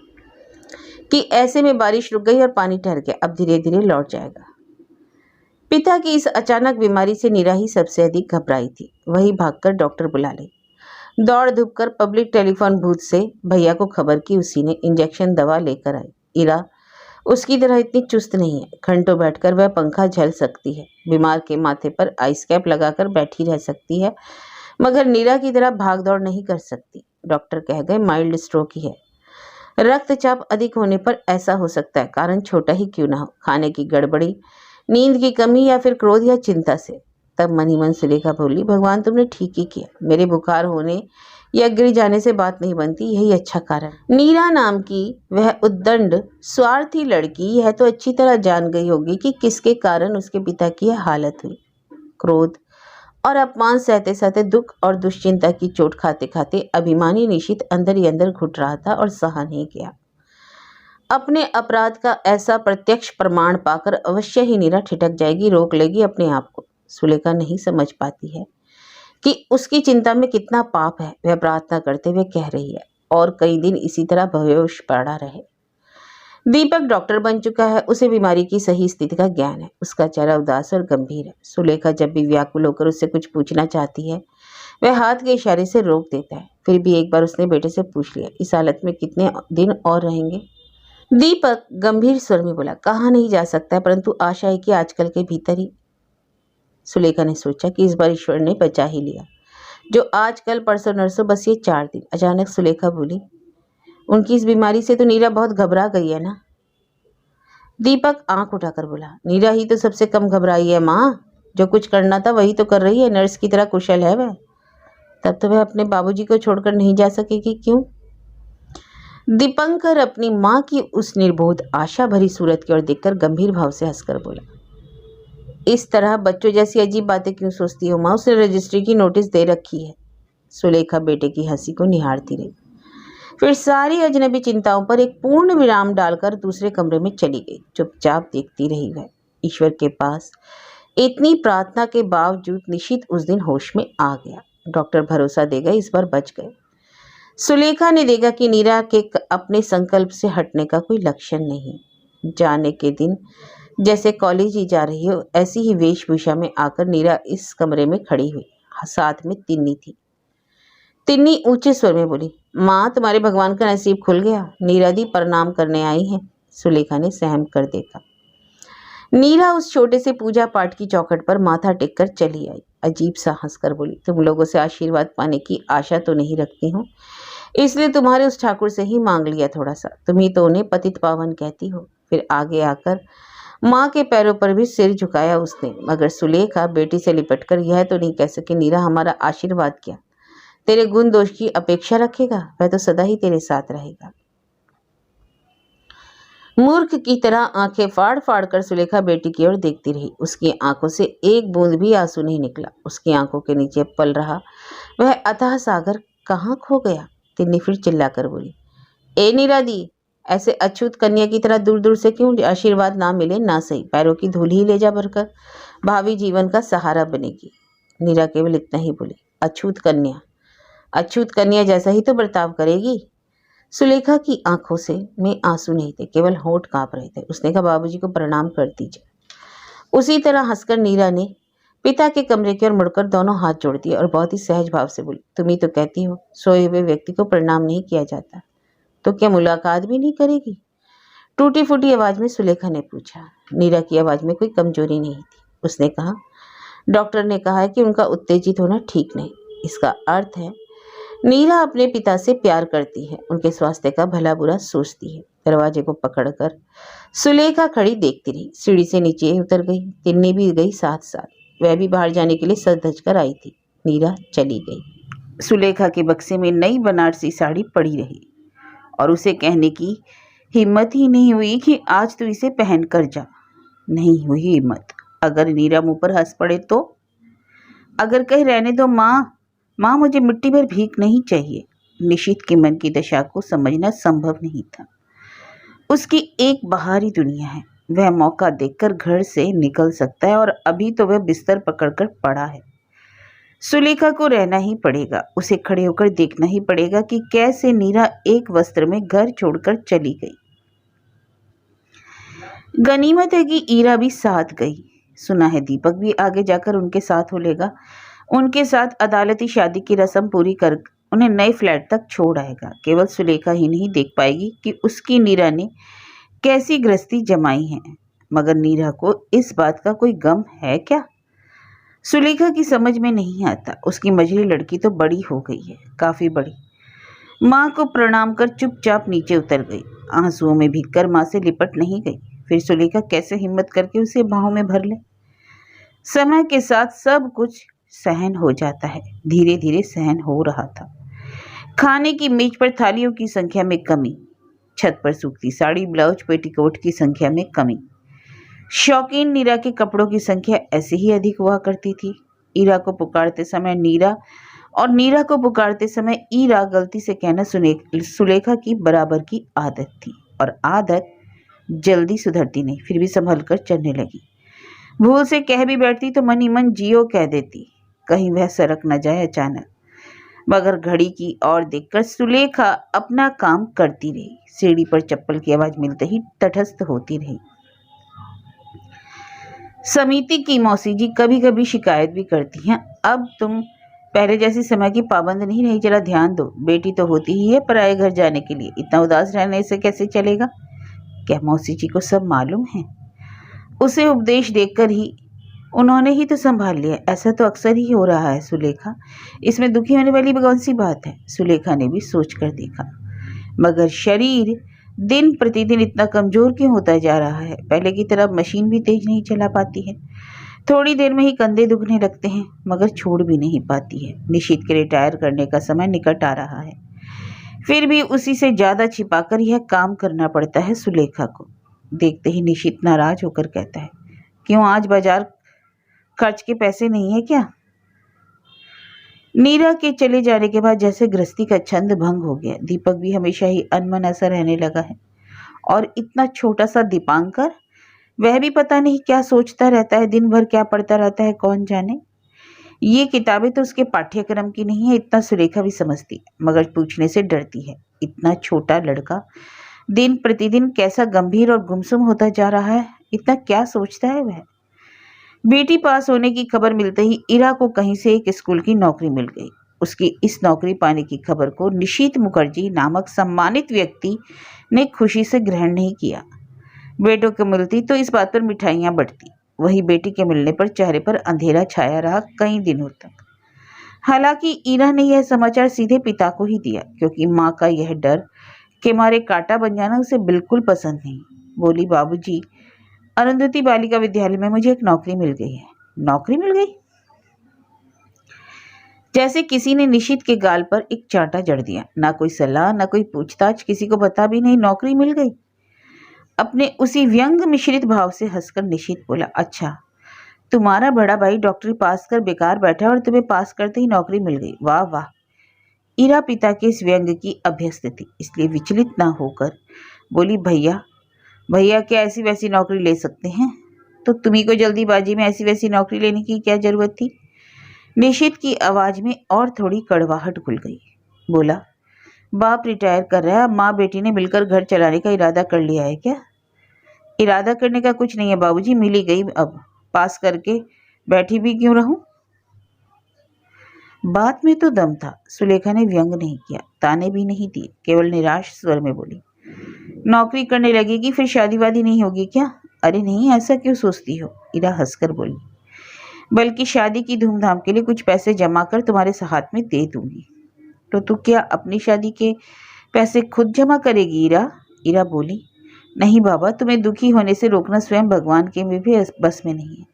कि ऐसे में बारिश रुक गई और पानी ठहर गया, अब धीरे धीरे लौट जाएगा। पिता की इस अचानक बीमारी से नीरा ही सबसे अधिक घबराई थी। वही भागकर डॉक्टर बुला ले। दौड़ धूप कर पब्लिक टेलीफोन बूथ से भैया को खबर की। उसी ने इंजेक्शन दवा लेकर आई। ईरा उसकी तरह इतनी चुस्त नहीं है। घंटों बैठकर वह पंखा झेल सकती है, बीमार के माथे पर आइस कैप लगाकर बैठी रह सकती है, मगर नीरा की तरह भाग दौड़ नहीं कर सकती। डॉक्टर कह गए माइल्ड स्ट्रोक ही है। रक्तचाप अधिक होने पर ऐसा हो सकता है, कारण छोटा ही क्यों ना हो, खाने की गड़बड़ी, नींद की कमी या फिर क्रोध या चिंता से। तब मन ही मन सुलेखा बोली, भगवान तुमने ठीक ही किया, मेरे बुखार होने या गिर जाने से बात नहीं बनती, यही अच्छा कारण। नीरा नाम की वह उद्दंड स्वार्थी लड़की यह तो अच्छी तरह जान गई होगी कि किसके कारण उसके पिता की यह हालत हुई। क्रोध और अपमान सहते सहते, दुख और दुश्चिंता की चोट खाते खाते अभिमानी निशित अंदर ही अंदर घुट रहा था और सहा नहीं गया। अपने अपराध का ऐसा प्रत्यक्ष प्रमाण पाकर अवश्य ही नीरा ठिठक जाएगी, रोक लेगी अपने आप को। सुलेखा नहीं समझ पाती है कि उसकी चिंता में कितना पाप है। वह प्रार्थना करते हुए कह रही है, और कई दिन इसी तरह बेहोश पड़ा रहे। दीपक डॉक्टर बन चुका है, उसे बीमारी की सही स्थिति का ज्ञान है। उसका चेहरा उदास और गंभीर है। सुलेखा जब भी व्याकुल होकर उससे कुछ पूछना चाहती है, वह हाथ के इशारे से रोक देता है। फिर भी एक बार उसने बेटे से पूछ लिया, इस हालत में कितने दिन और रहेंगे? दीपक गंभीर स्वर में बोला, कहा नहीं जा सकता है, परंतु आशा है कि आजकल के भीतर ही। सुलेखा ने सोचा कि इस बार ईश्वर ने बचा ही लिया, जो आज कल परसों नरसों, बस ये 4 दिन। अचानक सुलेखा बोली, उनकी इस बीमारी से तो नीरा बहुत घबरा गई है ना? दीपक आंख उठाकर बोला, नीरा ही तो सबसे कम घबराई है माँ, जो कुछ करना था वही तो कर रही है, नर्स की तरह कुशल है वह। तब तो वह अपने बाबूजी को छोड़कर नहीं जा सकेगी, क्यों? दीपंकर अपनी माँ की उस निर्बोध आशा भरी सूरत की ओर देखकर गंभीर भाव से हंसकर बोला, इस तरह बच्चों जैसी अजीब बातें क्यों सोचती हो माँ? उसने रजिस्ट्री की नोटिस दे रखी है। सुलेखा बेटे की हंसी को निहारती रही, फिर सारी अजनबी चिंताओं पर एक पूर्ण विराम डालकर दूसरे कमरे में चली गई। चुपचाप देखती रही वह। ईश्वर के पास इतनी प्रार्थना के बावजूद निशित उस दिन होश में आ गया। डॉक्टर भरोसा देगा इस बार बच गए। सुलेखा ने देखा कि नीरा के अपने संकल्प से हटने का कोई लक्षण नहीं। जाने के दिन जैसे कॉलेज ही जा रही हो, ऐसी ही वेशभूषा में आकर नीरा इस कमरे में खड़ी हुई। साथ में तिन्नी थी। तिन्नी ऊंचे स्वर में बोली, माँ तुम्हारे भगवान का नसीब खुल गया, नीरा दी प्रणाम करने आई है। सुलेखा ने सहम कर देखा। नीरा उस छोटे से पूजा पाठ की चौखट पर माथा टेक कर चली आई। अजीब सा हंसकर बोली, तुम लोगों से आशीर्वाद पाने की आशा तो नहीं रखती हूँ, इसलिए तुम्हारे उस ठाकुर से ही मांग लिया थोड़ा सा। तुम ही तो उन्हें पतित पावन कहती हो। फिर आगे आकर माँ के पैरों पर भी सिर झुकाया उसने। मगर सुलेखा बेटी से लिपटकर यह तो नहीं कह सकी, नीरा हमारा आशीर्वाद क्या, तेरे गुण दोष की अपेक्षा रखेगा, वह तो सदा ही तेरे साथ रहेगा। मूर्ख की तरह आंखें फाड़ फाड़ कर सुलेखा बेटी की ओर देखती रही। उसकी आंखों से एक बूंद भी आंसू नहीं निकला। उसकी आंखों के नीचे पल रहा वह अथाह सागर कहाँ खो गया। तिन्नी फिर चिल्लाकर बोली, ए नीरा दी, ऐसे अछूत कन्या की तरह दूर दूर से क्यों? आशीर्वाद ना मिले ना सही, पैरों की धूल ही ले जा भरकर, भावी जीवन का सहारा बनेगी। नीरा केवल इतना ही बोली, अछूत कन्या? अछूत कन्या जैसा ही तो बर्ताव करेगी। सुलेखा की आंखों से में आंसू नहीं थे, केवल होंठ कांप रहे थे। उसने कहा, बाबूजी को प्रणाम कर दीजिए। उसी तरह हंसकर नीरा ने पिता के कमरे की ओर मुड़कर दोनों हाथ जोड़ दिए और बहुत ही सहज भाव से बोली, तुम ही तो कहती हो सोए हुए व्यक्ति को प्रणाम नहीं किया जाता, तो क्या मुलाकात भी नहीं करेगी? टूटी फूटी आवाज में सुलेखा ने पूछा। नीरा की आवाज में कोई कमजोरी नहीं थी। उसने कहा, डॉक्टर ने कहा है कि उनका उत्तेजित होना ठीक नहीं। इसका अर्थ है नीरा अपने पिता से प्यार करती है, उनके स्वास्थ्य का भला बुरा सोचती है। दरवाजे को पकड़कर सुलेखा खड़ी देखती रही। सीढ़ी से नीचे उतर गई। तिन्नी भी गई साथ साथ। वह भी बाहर जाने के लिए सज धज कर आई थी। नीरा चली गई। सुलेखा के बक्से में नई बनारसी साड़ी पड़ी रही और उसे कहने की हिम्मत ही नहीं हुई कि आज तू इसे पहन कर जा। नहीं हुई हिम्मत। अगर नीरा मुंह पर हंस पड़े तो? अगर कहे रहने दो माँ, माँ मुझे मिट्टी भर भीख नहीं चाहिए। निशित के मन की दशा को समझना संभव नहीं था। उसकी एक बाहरी दुनिया है, वह मौका देखकर घर से निकल सकता है और अभी तो वह बिस्तर पकड़कर पड़ा है। सुलेखा को रहना ही पड़ेगा। उसे खड़े होकर देखना ही पड़ेगा कि कैसे नीरा एक वस्त्र में घर छोड़कर चली गई। गनीमत है कि ईरा भी साथ गई। सुना है दीपक भी आगे जाकर उनके साथ हो लेगा। उनके साथ अदालती शादी की रस्म पूरी कर उन्हें नए फ्लैट तक छोड़ आएगा। केवल सुलेखा ही नहीं देख पाएगी कि उसकी नीरा ने कैसी गृहस्थी जमाई है, मगर नीरा को इस बात का कोई गम है क्या? सुलेखा की समझ में नहीं आता। उसकी मझली लड़की तो बड़ी हो गई है, काफी बड़ी। माँ को प्रणाम कर चुपचाप नीचे उतर गई। आंसुओं में भीगकर माँ से लिपट नहीं गई। फिर सुलेखा कैसे हिम्मत करके उसे बाहों में भर ले? समय के साथ सब कुछ सहन हो जाता है। धीरे धीरे सहन हो रहा था। खाने की मेज पर थालियों की संख्या में कमी, छत पर सूखती साड़ी ब्लाउज पेटीकोट की संख्या में कमी। शौकीन नीरा के कपड़ों की संख्या ऐसे ही अधिक हुआ करती थी। ईरा को पुकारते समय नीरा और नीरा को पुकारते समय ईरा गलती से कहना सुलेखा की बराबर की आदत थी, और आदत जल्दी सुधरती नहीं। फिर भी संभल कर चलने लगी। भूल से कह भी बैठती तो मन ही मन जियो कह देती, कहीं वह सरक न जाए अचानक। मगर घड़ी की ओर देखकर सुलेखा अपना काम करती रही। सीढ़ी पर चप्पल की आवाज मिलते ही तटस्थ होती रही। समिति की मौसी जी कभी कभी शिकायत भी करती हैं, अब तुम पहले जैसी समय की पाबंद नहीं रही, जरा ध्यान दो। बेटी तो होती ही है पराए घर जाने के लिए, इतना उदास रहने से कैसे चलेगा? क्या मौसी जी को सब मालूम है? उसे उपदेश देकर ही उन्होंने ही तो संभाल लिया। ऐसा तो अक्सर ही हो रहा है सुलेखा, इसमें दुखी होने वाली कौन सी बात है? सुलेखा ने भी सोच कर देखा। मगर शरीर दिन प्रतिदिन इतना कमजोर क्यों होता जा रहा है? पहले की तरह मशीन भी तेज नहीं चला पाती है। थोड़ी देर में ही कंधे दुखने लगते हैं, मगर छोड़ भी नहीं पाती है। निशित के रिटायर करने का समय निकट आ रहा है, फिर भी उसी से ज्यादा छिपाकर यह काम करना पड़ता है सुलेखा को। देखते ही निशित नाराज होकर कहता है, क्यों आज बाजार खर्च के पैसे नहीं है क्या? नीरा के चले जाने के बाद जैसे गृहस्थी का छंद भंग हो गया। दीपक भी हमेशा ही अनमना सा रहने लगा है, और इतना छोटा सा दीपांकर, वह भी पता नहीं क्या सोचता रहता है, दिन भर क्या पढ़ता रहता है कौन जाने। ये किताबें तो उसके पाठ्यक्रम की नहीं है, इतना सुलेखा भी समझती, मगर पूछने से डरती है। इतना छोटा लड़का दिन प्रतिदिन कैसा गंभीर और गुमसुम होता जा रहा है, इतना क्या सोचता है वह? बेटी पास होने की खबर मिलते ही इरा को कहीं से एक स्कूल की नौकरी मिल गई। उसकी इस नौकरी पाने की खबर को निशित मुखर्जी नामक सम्मानित व्यक्ति ने खुशी से ग्रहण नहीं किया। बेटों को मिलती तो इस बात पर मिठाइयां बंटती, वही बेटी के मिलने पर चेहरे पर अंधेरा छाया रहा कई दिनों तक। हालांकि ईरा ने यह समाचार सीधे पिता को ही दिया, क्योंकि माँ का यह डर के मारे कांटा बन जाना उसे बिल्कुल पसंद नहीं। बोली, बाबूजी, अरुंधति बालिका विद्यालय में मुझे एक नौकरी मिल गई है। नौकरी मिल गई? जैसे किसी ने निशित के गाल पर एक चांटा जड़ दिया। ना कोई सलाह, ना कोई पूछताछ, किसी को बता भी नहीं, नौकरी मिल गई। अपने उसी व्यंग मिश्रित भाव से हंसकर निशित बोला, अच्छा, तुम्हारा बड़ा भाई डॉक्टरी पास कर बेकार बैठा और तुम्हें पास करते ही नौकरी मिल गई, वाह वाह। इरा पिता के इस व्यंग की अभ्यस्त थी, इसलिए विचलित ना होकर बोली, भैया भैया क्या ऐसी वैसी नौकरी ले सकते हैं? तो तुम्ही को जल्दीबाजी में ऐसी वैसी नौकरी लेने की क्या जरूरत थी? निशित की आवाज में और थोड़ी कड़वाहट घुल गई। बोला, बाप रिटायर कर रहा है, माँ बेटी ने मिलकर घर चलाने का इरादा कर लिया है क्या? इरादा करने का कुछ नहीं है बाबूजी, मिली गई, अब पास करके बैठी भी क्यों रहूं? बात में तो दम था। सुलेखा ने व्यंग नहीं किया, ताने भी नहीं दिए, केवल निराश स्वर में बोली, नौकरी करने लगेगी फिर शादी वादी नहीं होगी क्या? अरे नहीं, ऐसा क्यों सोचती हो? इरा हंसकर बोली, बल्कि शादी की धूमधाम के लिए कुछ पैसे जमा कर तुम्हारे हाथ में दे दूंगी। तो तू क्या अपनी शादी के पैसे खुद जमा करेगी इरा? इरा बोली, नहीं बाबा, तुम्हें दुखी होने से रोकना स्वयं भगवान के में भी बस में नहीं है।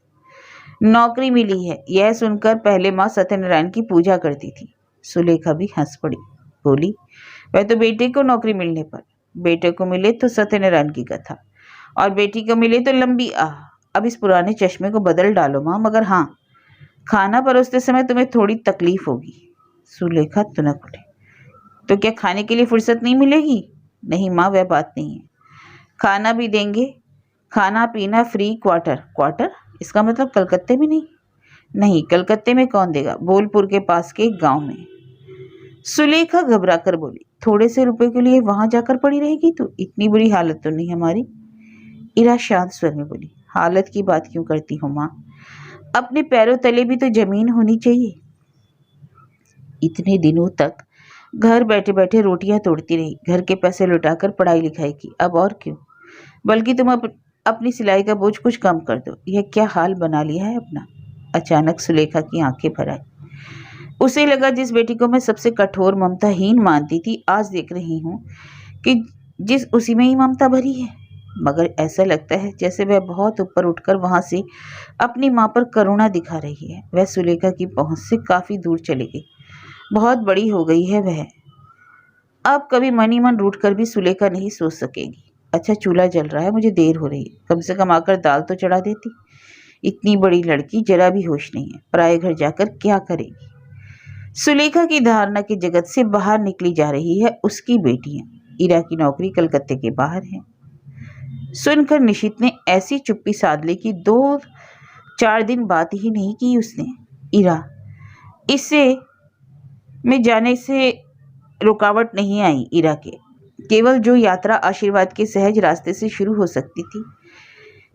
नौकरी मिली है, यह सुनकर पहले माँ सत्यनारायण की पूजा करती थी। सुलेखा भी हंस पड़ी, बोली, वह तो बेटे को नौकरी मिलने पर, बेटे को मिले तो सत्यनारायण की कथा और बेटी को मिले तो लंबी आह। अब इस पुराने चश्मे को बदल डालो माँ, मगर हाँ, खाना परोसते समय तुम्हें थोड़ी तकलीफ होगी। सुलेखा तुनक उठी, तो क्या खाने के लिए फुर्सत नहीं मिलेगी? नहीं माँ, वह बात नहीं है, खाना भी देंगे, खाना पीना फ्री, क्वार्टर। क्वार्टर? इसका मतलब कलकत्ते में नहीं? नहीं, कलकत्ते में कौन देगा, बोलपुर के पास के एक गांव में। सुलेखा घबरा कर बोली, थोड़े से रुपए के लिए वहां जाकर पड़ी रहेगी तू? इतनी बुरी हालत तो नहीं हमारी। इरा शांत स्वर में बोली, हालत की बात क्यों करती हो माँ, अपने पैरों तले भी तो जमीन होनी चाहिए। इतने दिनों तक घर बैठे बैठे रोटियां तोड़ती रही, घर के पैसे लुटाकर पढ़ाई लिखाई की, अब और क्यों? बल्कि तुम अपनी सिलाई का बोझ कुछ कम कर दो। यह क्या हाल बना लिया है अपना? अचानक सुलेखा की आंखें भर आई। उसे लगा जिस बेटी को मैं सबसे कठोर ममताहीन मानती थी, आज देख रही हूँ कि जिस उसी में ही ममता भरी है। मगर ऐसा लगता है जैसे वह बहुत ऊपर उठकर वहां से अपनी माँ पर करुणा दिखा रही है। वह सुलेखा की पहुंच से काफी दूर चली गई, बहुत बड़ी हो गई है वह। अब कभी मन ही मन रूठ कर भी सुलेखा नहीं सोच सकेगी। अच्छा, चूल्हा जल रहा है, मुझे देर हो रही है, कम से कम आकर दाल तो चढ़ा देती। इतनी बड़ी लड़की, जरा भी होश नहीं है, पराये घर जाकर क्या करेगी? सुलेखा की धारणा की जगत से बाहर निकली जा रही है उसकी बेटियां। इरा की नौकरी कलकत्ते के बाहर है। सुनकर निशित ने ऐसी चुप्पी साध ली कि 2-4 दिन बात ही नहीं की उसने। इरा, इससे में जाने से रुकावट नहीं आई इरा के। केवल जो यात्रा आशीर्वाद के सहज रास्ते से शुरू हो सकती थी,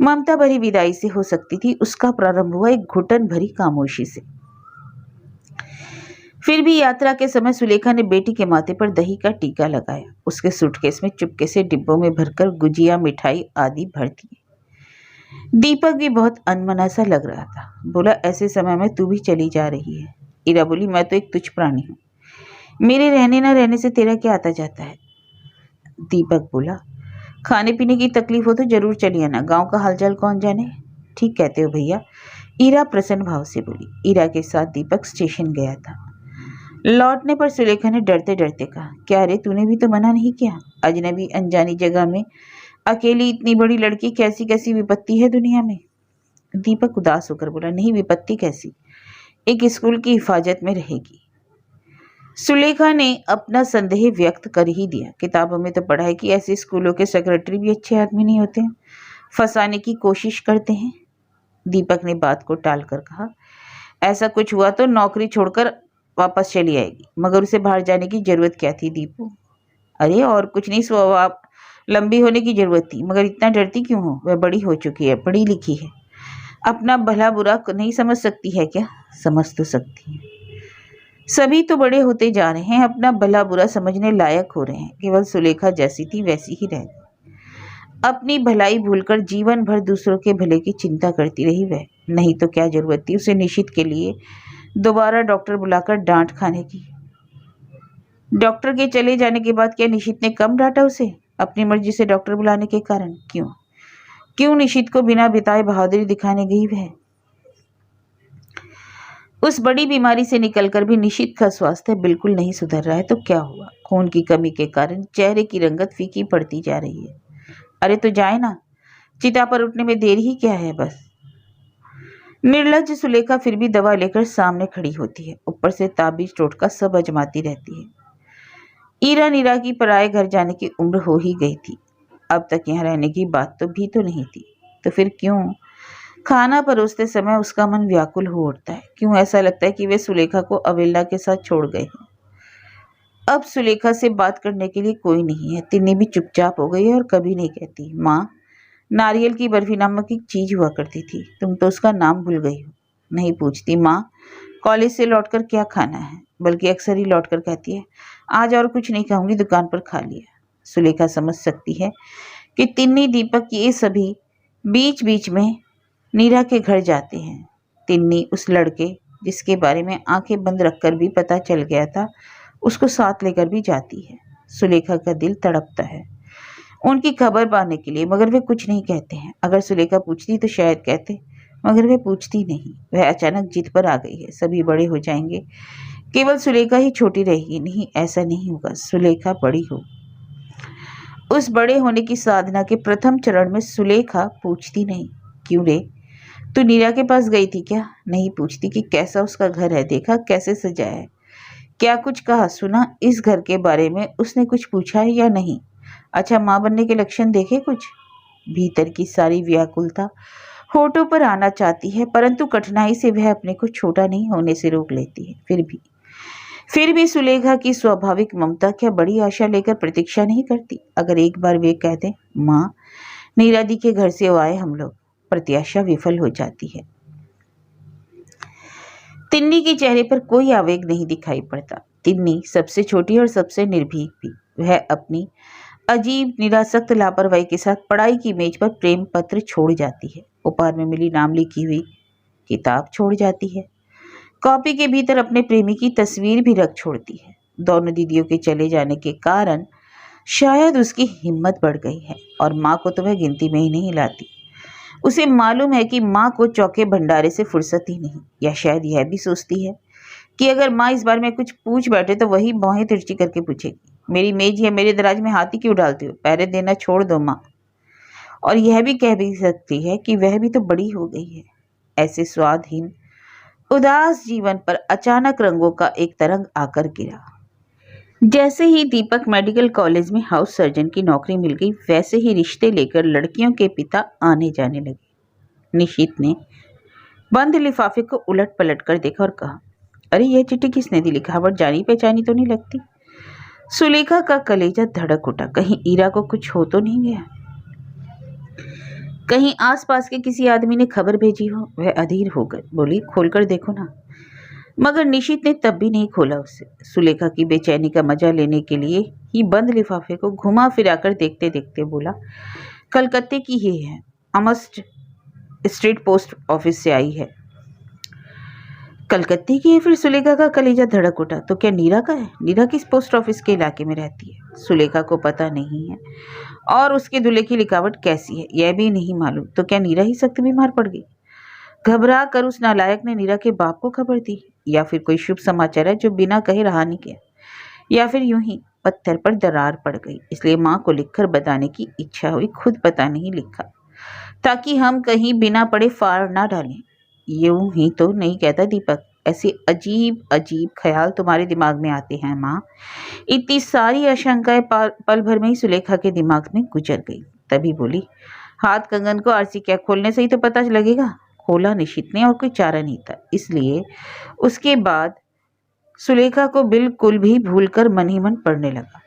ममता भरी विदाई से हो सकती थी, उसका प्रारंभ हुआ एक घुटन भरी खामोशी से। फिर भी यात्रा के समय सुलेखा ने बेटी के माथे पर दही का टीका लगाया, उसके सूटकेस में चुपके से डिब्बों में भरकर गुजिया, मिठाई आदि भर दिए। दीपक भी बहुत अनमना सा लग रहा था। बोला, ऐसे समय में तू भी चली जा रही है? इरा बोली, मैं तो एक तुच्छ प्राणी हूँ, मेरे रहने न रहने से तेरा क्या आता जाता है? दीपक बोला, खाने पीने की तकलीफ हो तो जरूर चली आना, गांव का हालचाल कौन जाने। ठीक कहते हो भैया, इरा प्रसन्न भाव से बोली। इरा के साथ दीपक स्टेशन गया था। लौटने पर सुलेखा ने डरते डरते कहा, क्या रे, तूने भी तो मना नहीं किया? अजनबी अनजानी जगह में अकेली इतनी बड़ी लड़की, कैसी कैसी विपत्ति है दुनिया में। दीपक उदास होकर बोला, नहीं, विपत्ति कैसी, एक स्कूल की हिफाजत में रहेगी। सुलेखा ने अपना संदेह व्यक्त कर ही दिया, किताबों में तो पढ़ा है कि ऐसे स्कूलों के सेक्रेटरी भी अच्छे आदमी नहीं होते हैं, फंसाने की कोशिश करते हैं। दीपक ने बात को टालकर कहा, ऐसा कुछ हुआ तो नौकरी छोड़कर वापस चली आएगी, मगर उसे बाहर जाने की जरूरत क्या थी दीपू? अरे और कुछ नहीं, स्वभाव लंबी होने की जरूरत थी, मगर इतना डरती क्यों हो? वह बड़ी हो चुकी है, पढ़ी लिखी है, अपना भला बुरा नहीं समझ सकती है क्या? समझ तो सकती है, सभी तो बड़े होते जा रहे हैं, अपना भला बुरा समझने लायक हो रहे हैं। केवल सुलेखा जैसी थी वैसी ही रह गई, अपनी भलाई भूलकर जीवन भर दूसरों के भले की चिंता करती रही वह। नहीं तो क्या जरूरत थी उसे निशित के लिए दोबारा डॉक्टर बुलाकर डांट खाने की? डॉक्टर के चले जाने के बाद क्या निशित ने कम डांटा उसे अपनी मर्जी से डॉक्टर बुलाने के कारण? क्यों निशित को बिना बिताए बहादुरी दिखाने गई वह? उस बड़ी बीमारी से निकलकर भी निशित का स्वास्थ्य बिल्कुल नहीं सुधर रहा है तो क्या हुआ? खून की कमी के कारण चेहरे की रंगत फीकी पड़ती जा रही है, अरे तो जाए ना, चिता पर उठने में देर ही क्या है बस। निर्लज सुलेखा फिर भी दवा लेकर सामने खड़ी होती है, ऊपर से ताबीज टोटका सब अजमाती रहती है। ईरा नीरा की पराये घर जाने की उम्र हो ही गई थी, अब तक यहाँ रहने की बात तो भी तो नहीं थी, तो फिर क्यों खाना परोसते समय उसका मन व्याकुल हो उठता है। क्यों ऐसा लगता है कि वे सुलेखा को अवेला के साथ छोड़ गए हैं। अब सुलेखा से बात करने के लिए कोई नहीं है। तिन्नी भी चुपचाप हो गई है और कभी नहीं कहती, माँ नारियल की बर्फी नामक एक चीज हुआ करती थी, तुम तो उसका नाम भूल गई हो। नहीं पूछती माँ कॉलेज से लौटकर क्या खाना है, बल्कि अक्सर ही लौटकर कहती है, आज और कुछ नहीं खाऊंगी, दुकान पर खा लिया। सुलेखा समझ सकती है कि तिन्नी दीपक ये सभी बीच बीच में नीरा के घर जाते हैं। तिन्नी उस लड़के जिसके बारे में आंखें बंद रखकर भी पता चल गया था, उसको साथ लेकर भी जाती है। सुलेखा का दिल तड़पता है उनकी खबर पाने के लिए, मगर वे कुछ नहीं कहते हैं। अगर सुलेखा पूछती तो शायद कहते, मगर वे पूछती नहीं। वह अचानक जिद पर आ गई है, सभी बड़े हो जाएंगे, केवल सुलेखा ही छोटी रहेगी। नहीं, ऐसा नहीं होगा, सुलेखा बड़ी हो। उस बड़े होने की साधना के प्रथम चरण में सुलेखा पूछती नहीं, क्यों रे तू नीरा के पास गई थी क्या? नहीं पूछती कि कैसा उसका घर है, देखा कैसे सजाया है, क्या कुछ कहा सुना इस घर के बारे में, उसने कुछ पूछा है या नहीं? अच्छा माँ बनने के लक्षण देखे कुछ? भीतर की सारी व्याकुलता होठों पर आना चाहती है, परंतु कठिनाई से वह अपने को छोटा नहीं होने से रोक लेती है। फिर भी सुलेखा की स्वाभाविक ममता क्या बड़ी आशा लेकर प्रतीक्षा नहीं करती? अगर एक बार वे कह दें, माँ नीरा दी के घर से आए हम लोग, प्रत्याशा विफल हो जाती है। तिन्नी के चेहरे पर कोई आवेग नहीं दिखाई पड़ता। तिन्नी सबसे छोटी और सबसे निर्भीक भी। वह अपनी अजीब निरासक्त लापरवाही के साथ पढ़ाई की मेज पर प्रेम पत्र छोड़ जाती है, उपहार में मिली नाम लिखी हुई किताब छोड़ जाती है, कॉपी के भीतर अपने प्रेमी की तस्वीर भी रख छोड़ती है। दोनों दीदियों के चले जाने के कारण शायद उसकी हिम्मत बढ़ गई है, और माँ को तो वह गिनती में ही नहीं लाती। उसे मालूम है कि माँ को चौके भंडारे से फुर्सत ही नहीं, या शायद यह भी सोचती है कि अगर माँ इस बार में कुछ पूछ बैठे तो वही बाहें तिरछी करके पूछेगी, मेरी मेज या मेरे दराज में हाथी क्यों डालती हो, पहरे देना छोड़ दो माँ। और यह भी कह भी सकती है कि वह भी तो बड़ी हो गई है। ऐसे स्वादहीन उदास जीवन पर अचानक रंगों का एक तरंग आकर गिरा। जैसे ही दीपक मेडिकल कॉलेज में हाउस सर्जन की नौकरी मिल गई, वैसे ही रिश्ते लेकर लड़कियों के पिता आने जाने लगे। निशित ने बंद लिफाफे को उलट पलट कर देखा और कहा, अरे यह चिट्ठी किसने दी? लिखावट जानी पहचानी तो नहीं लगती। सुलेखा का कलेजा धड़क उठा, कहीं ईरा को कुछ हो तो नहीं गया, कहीं आसपास के किसी आदमी ने खबर भेजी हो। वह अधीर होकर बोली, खोलकर देखो ना। मगर निशित ने तब भी नहीं खोला उसे। सुलेखा की बेचैनी का मजा लेने के लिए ही बंद लिफाफे को घुमा फिराकर देखते देखते बोला, कलकत्ते की ही है, अमस्ट स्ट्रीट पोस्ट ऑफिस से आई है। कलकत्ते की है? फिर सुलेखा का कलेजा धड़क उठा, तो क्या नीरा का है? नीरा किस पोस्ट ऑफिस के इलाके में रहती है? सुलेखा को पता नहीं है, और उसके दूल्हे की लिखावट कैसी है यह भी नहीं मालूम। तो क्या नीरा ही सख्त बीमार पड़ गई? घबरा कर उस नालायक ने नीरा के बाप को खबर दी, या फिर कोई शुभ समाचार है जो बिना कहे रहा नहीं गया, या फिर यूं ही पत्थर पर दरार पड़ गई, इसलिए माँ को लिखकर बताने की इच्छा हुई, खुद पता नहीं लिखा, ताकि हम कहीं बिना पड़े फाड़ ना डालें। यूं ही तो नहीं कहता दीपक, ऐसे अजीब अजीब ख्याल तुम्हारे दिमाग में आते हैं माँ। इतनी सारी आशंकाएं पल भर में ही सुलेखा के दिमाग में गुजर गई। तभी बोली, हाथ कंगन को आरसी क्या खोलने से ही तो पता लगेगा। खोला निशित ने, और कोई चारा नहीं था, इसलिए उसके बाद सुलेखा को बिल्कुल भी भूलकर मन ही मन पढ़ने लगा।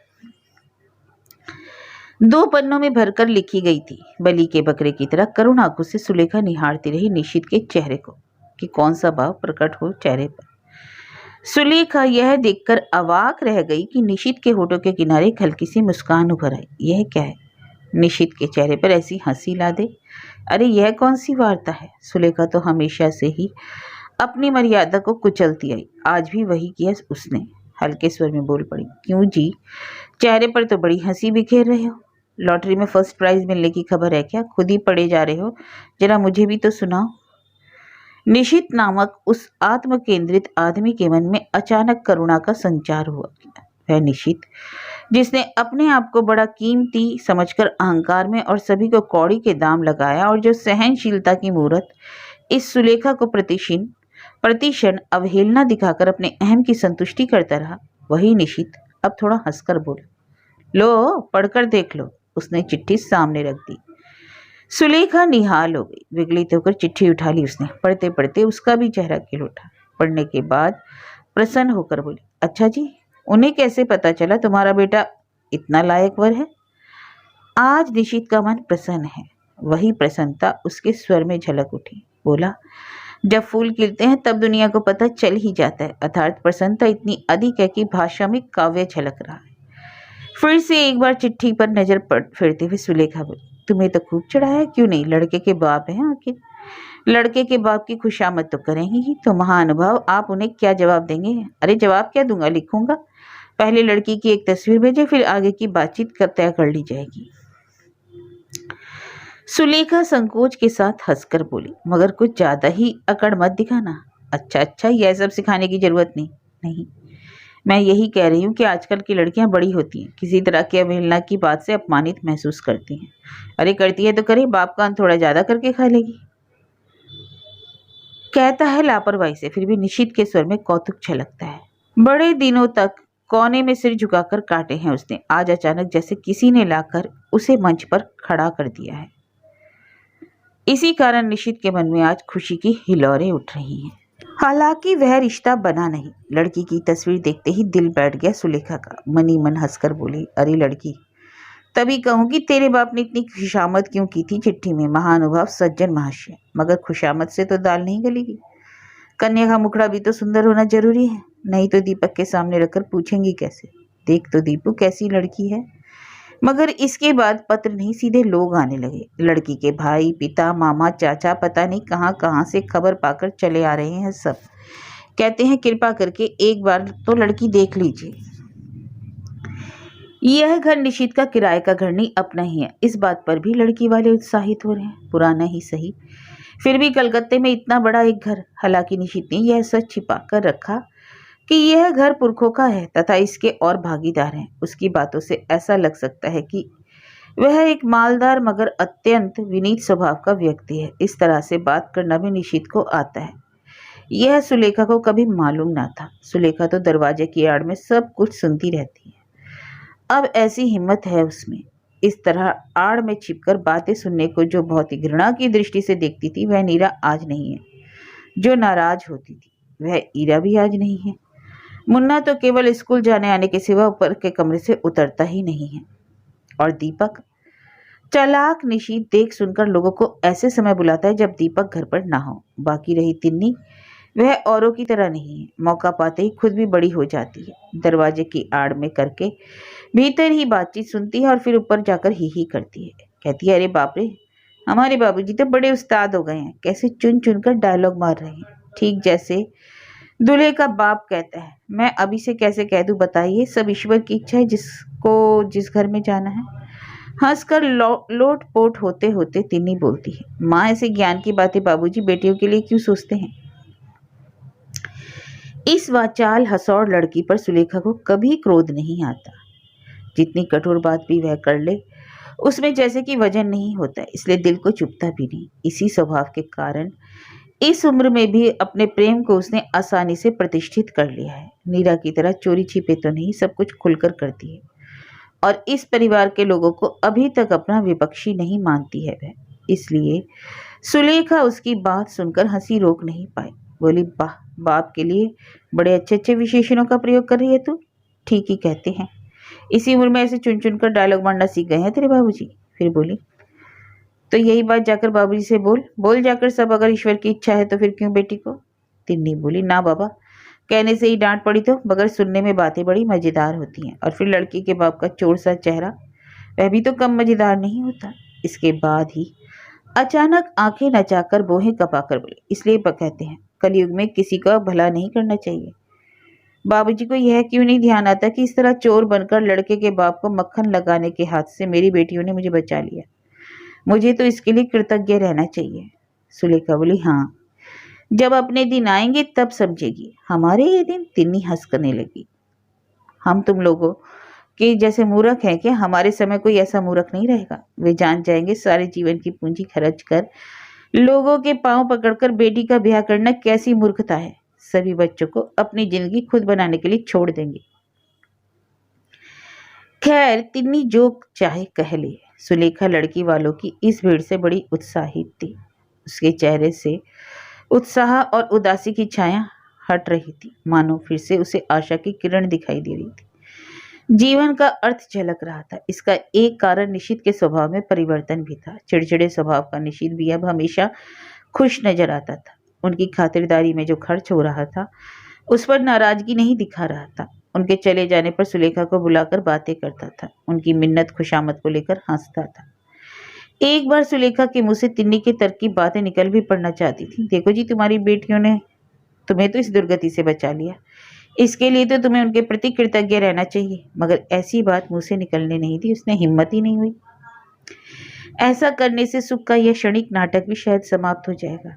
2 पन्नों में भरकर लिखी गई थी। बलि के बकरे की तरह करुण आंखों से सुलेखा निहारती रही निशित के चेहरे को कि कौन सा भाव प्रकट हो चेहरे पर। सुलेखा यह देखकर अवाक रह गई कि निशित के होठों के किनारे एक हल्की सी मुस्कान उभर आई। यह क्या है? निशित के चेहरे पर ऐसी हंसी ला दे। अरे यह कौन सी वार्ता है? सुलेखा तो हमेशा से ही अपनी मर्यादा को कुचलती आई, आज भी वही किया उसने। हल्के स्वर में बोल पड़ी, क्यों जी, चेहरे पर तो बड़ी हंसी बिखेर रहे हो। लॉटरी में फर्स्ट प्राइज मिलने की खबर है क्या? खुद ही पढ़े जा रहे हो, जरा मुझे भी तो सुनाओ। निशित नामक उस आत्म केंद्रित आदमी के मन में अचानक करुणा का संचार हुआ। वह निशित जिसने अपने आप को बड़ा कीमती समझकर अहंकार में और सभी को कौड़ी के दाम लगाया और जो सहनशीलता की मूरत इस सुलेखा को प्रतिक्षण अवहेलना दिखाकर अपने अहम की संतुष्टि करता रहा, वही निशित अब थोड़ा हंसकर बोला, लो पढ़कर देख लो। उसने चिट्ठी सामने रख दी। सुलेखा निहाल हो गई। विगलित होकर चिट्ठी उठा ली उसने। पढ़ते पढ़ते उसका भी चेहरा खिल उठा। पढ़ने के बाद प्रसन्न होकर बोली, अच्छा जी, उन्हें कैसे पता चला तुम्हारा बेटा इतना लायक वर है? आज निशित का मन प्रसन्न है। वही प्रसन्नता उसके स्वर में झलक उठी। बोला, जब फूल खिलते हैं तब दुनिया को पता चल ही जाता है। अर्थात प्रसन्नता इतनी अधिक है कि भाषा में काव्य झलक रहा है। फिर से एक बार चिट्ठी पर नजर फिरते हुए सुलेखा बोली, तुम्हें तो खूब चढ़ा है, क्यों नहीं? लड़के के बाप हैं आखिर। लड़के के बाप की खुशामद तो करेंगे ही, तो महानुभाव आप उन्हें क्या जवाब देंगे? अरे जवाब क्या दूंगा, लिखूंगा। पहले लड़की की एक तस्वीर भेजे, फिर आगे की बातचीत तय कर ली जाएगी। सुलेखा संकोच के साथ हंसकर बोली, मगर कुछ ज्यादा ही अकड़ मत दिखाना। अच्छा, यह सब सिखाने की जरूरत नहीं। मैं यही कह रही हूँ कि आजकल की लड़कियां बड़ी होती हैं, किसी तरह की अवहेलना की बात से अपमानित महसूस करती हैं। अरे करती है तो करे, बाप का अन्न थोड़ा ज्यादा करके खा लेगी। कहता है लापरवाही से, फिर भी निशित के स्वर में कौतुक छलकता है। बड़े दिनों तक कोने में सिर झुकाकर काटे हैं उसने। आज अचानक जैसे किसी ने लाकर उसे मंच पर खड़ा कर दिया है। इसी कारण निशित के मन में आज खुशी की हिलोरें उठ रही हैं। हालांकि वह रिश्ता बना नहीं। लड़की की तस्वीर देखते ही दिल बैठ गया सुलेखा का। मनी मन हंसकर बोली, अरे लड़की, तभी कहूँ कि तेरे बाप ने इतनी खुशामद क्यों की थी चिट्ठी में। महानुभाव सज्जन महाशय, मगर खुशामद से तो दाल नहीं गलेगी। कन्या का मुखड़ा भी तो सुंदर होना जरूरी है, नहीं तो दीपक के सामने रखकर पूछेंगी कैसे? देख तो दीपू कैसी लड़की है। मगर इसके बाद पत्र नहीं, सीधे लोग आने लगे। लड़की के भाई, पिता, मामा, चाचा, पता नहीं कहाँ कहाँ से खबर पाकर चले आ रहे हैं सब। कहते हैं कृपा करके एक बार तो लड़की देख लीजिए। यह घर निशित का किराए का घर नहीं, अपना ही है। इस बात पर भी लड़की वाले उत्साहित हो रहे हैं। पुराना ही सही, फिर भी कलकत्ते में इतना बड़ा एक घर। हालांकि निशित ने यह सच छिपा कर रखा कि यह घर पुरखों का है तथा इसके और भागीदार हैं। उसकी बातों से ऐसा लग सकता है कि वह एक मालदार मगर अत्यंत विनीत स्वभाव का व्यक्ति है। इस तरह से बात करना भी निशित को आता है। यह सुलेखा को कभी मालूम ना था। सुलेखा तो दरवाजे की आड़ में सब कुछ सुनती रहती है। अब ऐसी हिम्मत है उसमें। इस तरह आड़ में छिपकर बातें सुनने को जो बहुत ही घृणा की दृष्टि से देखती थी, वह नीरा आज नहीं है। जो नाराज होती थी, वह ईरा भी आज नहीं है। मुन्ना तो केवल स्कूल जाने आने के सिवा ऊपर के कमरे से उतरता ही नहीं है। और दीपक, चालाक निशित देख सुनकर लोगों को ऐसे समय बुलाता है जब दीपक घर पर ना हो। बाकी रही तिन्नी, वह औरों की तरह नहीं है। मौका पाते ही खुद भी बड़ी हो जाती है। दरवाजे की आड़ में करके भीतर ही बातचीत सुनती है और फिर ऊपर जाकर ही करती है। कहती है, अरे बाप रे, हमारे बाबूजी तो बड़े उस्ताद हो गए हैं। कैसे चुन चुन कर डायलॉग मार रहे हैं, ठीक जैसे दूल्हे का बाप कहता है। मैं अभी से कैसे कह दूं बताइए? सब ईश्वर की इच्छा है, जिसको जिस घर में जाना है। हंसकर लोट पोट होते होते तिन्नी बोलती है, माँ ऐसे ज्ञान की बातें बाबूजी बेटियों के लिए क्यों सोचते हैं? इस वाचाल हसौड़ लड़की पर सुलेखा को कभी क्रोध नहीं आता। जितनी कठोर बात भी वह कर ले, उसमें जैसे कि वजन नहीं होता, इसलिए दिल को चुभता भी नहीं। इसी स्वभाव के कारण इस उम्र में भी अपने प्रेम को उसने आसानी से प्रतिष्ठित कर लिया है। नीरा की तरह चोरी छिपे तो नहीं, सब कुछ खुलकर करती है। और इस परिवार के लोगों को अभी तक अपना विपक्षी नहीं मानती है वह। इसलिए सुलेखा उसकी बात सुनकर हंसी रोक नहीं पाई। बोली, वाह, बाप के लिए बड़े अच्छे अच्छे विशेषणों का प्रयोग कर रही है तू। ठीक ही कहते हैं, इसी उम्र में ऐसे चुन चुन कर डायलॉग मारना सीख गए हैं तेरे बाबूजी। फिर बोली, तो यही बात जाकर बाबूजी से बोल जाकर सब। अगर ईश्वर की इच्छा है तो फिर क्यों बेटी को? तिन्नी बोली, ना बाबा, कहने से ही डांट पड़ी तो, मगर सुनने में बातें बड़ी मजेदार होती हैं। और फिर लड़की के बाप का चोर सा चेहरा, वह भी तो कम मजेदार नहीं होता। इसके बाद ही अचानक आंखें नचाकर बोहें कपाकर बोले, इसलिए कहते हैं कलयुग में किसी का भला नहीं करना चाहिए। बाबूजी को यह क्यों नहीं ध्यान आता कि इस तरह चोर बनकर लड़के के बाप को मक्खन लगाने के हाथ से मेरी बेटियों ने मुझे बचा लिया। मुझे तो इसके लिए कृतज्ञ रहना चाहिए। सुलेखा बोली, हाँ, जब अपने दिन आएंगे तब समझेगी। हमारे ये दिन? तिन्नी हंस करने लगी। हम तुम लोगों के जैसे मूर्ख हैं कि हमारे समय कोई ऐसा मूर्ख नहीं रहेगा। वे जान जाएंगे सारे जीवन की पूंजी खर्च कर लोगों के पांव पकड़कर बेटी का ब्याह करना कैसी मूर्खता है। सभी बच्चों को अपनी जिंदगी खुद बनाने के लिए छोड़ देंगे। खैर तिन्नी जो चाहे कह ले। सुलेखा लड़की वालों की इस भीड़ से बड़ी उत्साहित थी। उसके चेहरे से उत्साह और उदासी की छाया हट रही थी, मानो फिर से उसे आशा की किरण दिखाई दे रही थी। जीवन का अर्थ झलक रहा था। इसका एक कारण निशित के स्वभाव में परिवर्तन भी था। चिड़चिड़े स्वभाव का निशित भी अब हमेशा खुश नजर आता था। उनकी खातिरदारी में जो खर्च हो रहा था उस पर नाराजगी नहीं दिखा रहा था। उनके चले जाने पर सुलेखा को बुलाकर बातें करता था, उनकी मिन्नत खुशामद को लेकर हंसता था। एक बार सुलेखा के मुंह से तिन्नी की तरकीब बातें निकल भी पड़ना चाहती थी। देखो जी, तुम्हारी बेटियों ने तुम्हें तो इस दुर्गति से बचा लिया, इसके लिए तो तुम्हें उनके प्रति कृतज्ञ रहना चाहिए। मगर ऐसी बात मुंह से निकलने नहीं दी, उसने हिम्मत ही नहीं हुई। ऐसा करने से सुख का यह क्षणिक नाटक भी शायद समाप्त हो जाएगा।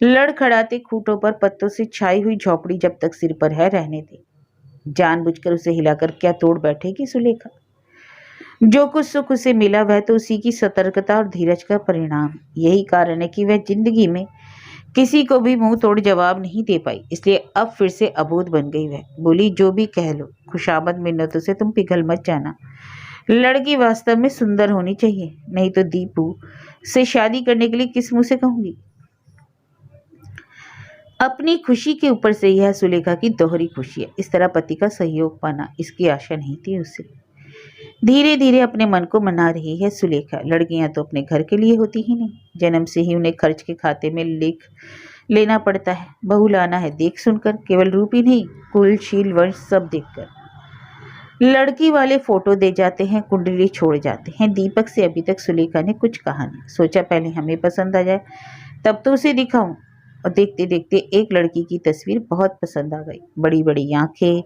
लड़खड़ाते खूंटों पर पत्तों से छाई हुई झोपड़ी जब तक सिर पर है रहने दे। जानबूझकर उसे हिलाकर क्या तोड़ बैठेगी सुलेखा? जो कुछ सुख उसे मिला वह तो उसी की सतर्कता और धीरज का परिणाम। यही कारण है कि वह जिंदगी में किसी को भी मुंह तोड़ जवाब नहीं दे पाई, इसलिए अब फिर से अबोध बन गई। वह बोली, जो भी कह लो, खुशामद मिन्नतों से तुम पिघल मत जाना। लड़की वास्तव में सुंदर होनी चाहिए, नहीं तो दीपू से शादी करने के लिए किस मुंह से कहूंगी। अपनी खुशी के ऊपर से यह सुलेखा की दोहरी खुशी है। इस तरह पति का सहयोग पाना, इसकी आशा नहीं थी उसे। धीरे धीरे अपने मन को मना रही है सुलेखा। लड़कियां तो अपने घर के लिए होती ही नहीं, जन्म से ही उन्हें खर्च के खाते में लिख लेना पड़ता है। बहू लाना है देख सुनकर, केवल रूप ही नहीं, कुल शील वंश सब देखकर। लड़की वाले फोटो दे जाते हैं, कुंडली छोड़ जाते हैं। दीपक से अभी तक सुलेखा ने कुछ कहा नहीं। सोचा पहले हमें पसंद आ जाए तब तो उसे दिखाऊं। और देखते देखते एक लड़की की तस्वीर बहुत पसंद आ गई। बड़ी बड़ी आंखें,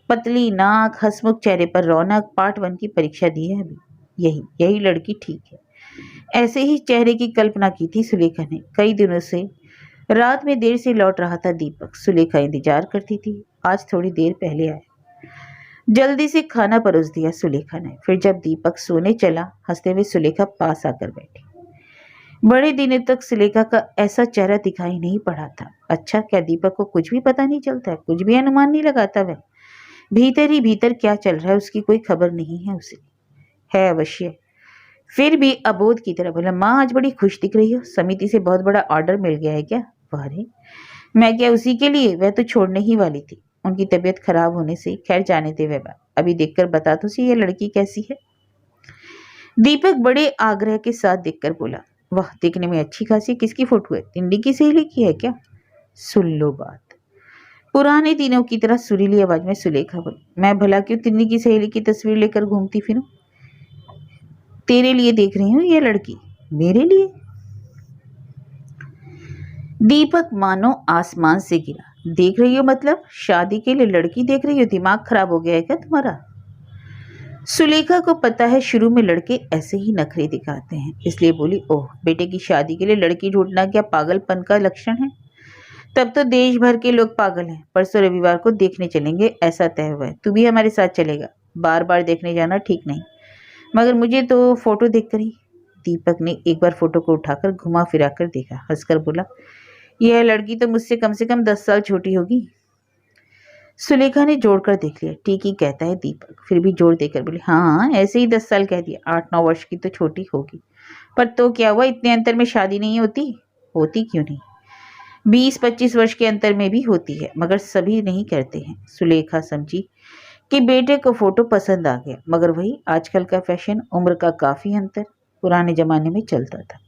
पतली नाक, हंसमुख चेहरे पर रौनक। पार्ट 1 की परीक्षा दी है अभी। यही यही लड़की ठीक है। ऐसे ही चेहरे की कल्पना की थी सुलेखा ने। कई दिनों से रात में देर से लौट रहा था दीपक। सुलेखा इंतजार करती थी। आज थोड़ी देर पहले आया। जल्दी से खाना परोस दिया सुलेखा ने। फिर जब दीपक सोने चला, हंसते हुए सुलेखा पास आकर बैठी। बड़े दिनों तक सुलेखा का ऐसा चेहरा दिखाई नहीं पड़ा था। अच्छा, क्या दीपक को कुछ भी पता नहीं चलता है? कुछ भी अनुमान नहीं लगाता वह? भीतर ही भीतर क्या चल रहा है उसकी कोई खबर नहीं है उसे। है अवश्य। फिर भी अबोध की तरह बोला, माँ आज बड़ी खुश दिख रही हो, समिति से बहुत बड़ा ऑर्डर मिल गया है क्या? अरे मैं क्या उसी के लिए? वह तो छोड़ने ही वाली थी, उनकी तबीयत खराब होने से। खैर जाने दे वह बात, अभी देखकर बता तो सी ये लड़की कैसी है। दीपक बड़े आग्रह के साथ देखकर बोला, वाह देखने में अच्छी खासी। किसकी फोटो है? तिंडी की सहेली की है क्या? सुन लो बात। पुराने दिनों की तरह सुरीली आवाज में सुलेखा बोली, मैं भला क्यों तिन्नी की सहेली की तस्वीर लेकर घूमती फिरूं? तेरे लिए देख रही हूं ये लड़की। मेरे लिए? दीपक मानो आसमान से गिरा। देख रही हो मतलब शादी के लिए लड़की देख रही हो? दिमाग खराब हो गया है क्या तुम्हारा? सुलेखा को पता है शुरू में लड़के ऐसे ही नखरे दिखाते हैं, इसलिए बोली, ओह बेटे की शादी के लिए लड़की ढूंढना क्या पागलपन का लक्षण है? तब तो देश भर के लोग पागल हैं। परसों रविवार को देखने चलेंगे, ऐसा तय हुआ है। तू भी हमारे साथ चलेगा? बार बार देखने जाना ठीक नहीं। मगर मुझे तो फोटो देखकर ही। दीपक ने एक बार फोटो को उठाकर घुमा फिरा कर देखा, हंसकर बोला, यह लड़की तो मुझसे कम से कम 10 साल छोटी होगी। सुलेखा ने जोड़कर देख लिया। ठीक ही कहता है दीपक। फिर भी जोड़ देकर बोली, हाँ ऐसे ही 10 साल कह दिया, 8-9 वर्ष की तो छोटी होगी। पर तो क्या हुआ, इतने अंतर में शादी नहीं होती? होती क्यों नहीं, 20-25 वर्ष के अंतर में भी होती है, मगर सभी नहीं करते हैं। सुलेखा समझी कि बेटे को फोटो पसंद आ गया, मगर वही आजकल का फैशन, उम्र का काफी अंतर पुराने जमाने में चलता था।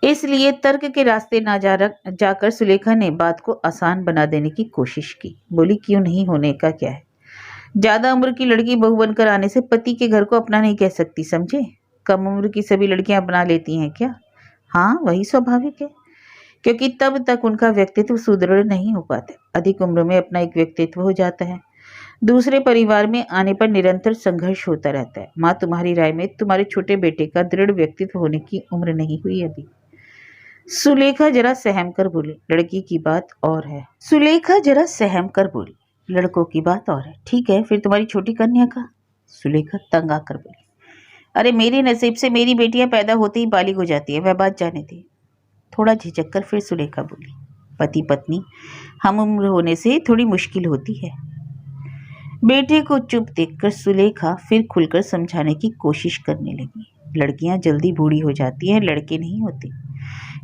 इसलिए तर्क के रास्ते ना जाकर सुलेखा ने बात को आसान बना देने की कोशिश की। बोली, क्यों नहीं, होने का क्या है? ज्यादा उम्र की लड़की बहू बनकर आने से पति के घर को अपना नहीं कह सकती, समझे? कम उम्र की सभी लड़कियां अपना लेती हैं क्या? हाँ वही स्वाभाविक है, क्योंकि तब तक उनका व्यक्तित्व सुदृढ़ नहीं हो पाता। अधिक उम्र में अपना एक व्यक्तित्व हो जाता है, दूसरे परिवार में आने पर निरंतर संघर्ष होता रहता है। माँ, तुम्हारी राय में तुम्हारे छोटे बेटे का दृढ़ व्यक्तित्व होने की उम्र नहीं हुई अभी। सुलेखा जरा सहम कर बोली, लड़की की बात और है। सुलेखा जरा सहम कर बोली, लड़कों की बात और है। ठीक है, फिर तुम्हारी छोटी कन्या का? सुलेखा तंग आकर बोली। अरे मेरे नसीब से मेरी बेटियां पैदा होते ही बालिग हो जाती है, वह बात जाने थी। थोड़ा झिझक कर फिर सुलेखा बोली, पति पत्नी हम उम्र होने से थोड़ी मुश्किल होती है। बेटे को चुप देखकर सुलेखा फिर खुलकर समझाने की कोशिश करने लगी। लड़कियां जल्दी बूढ़ी हो जाती हैं, लड़के नहीं होते।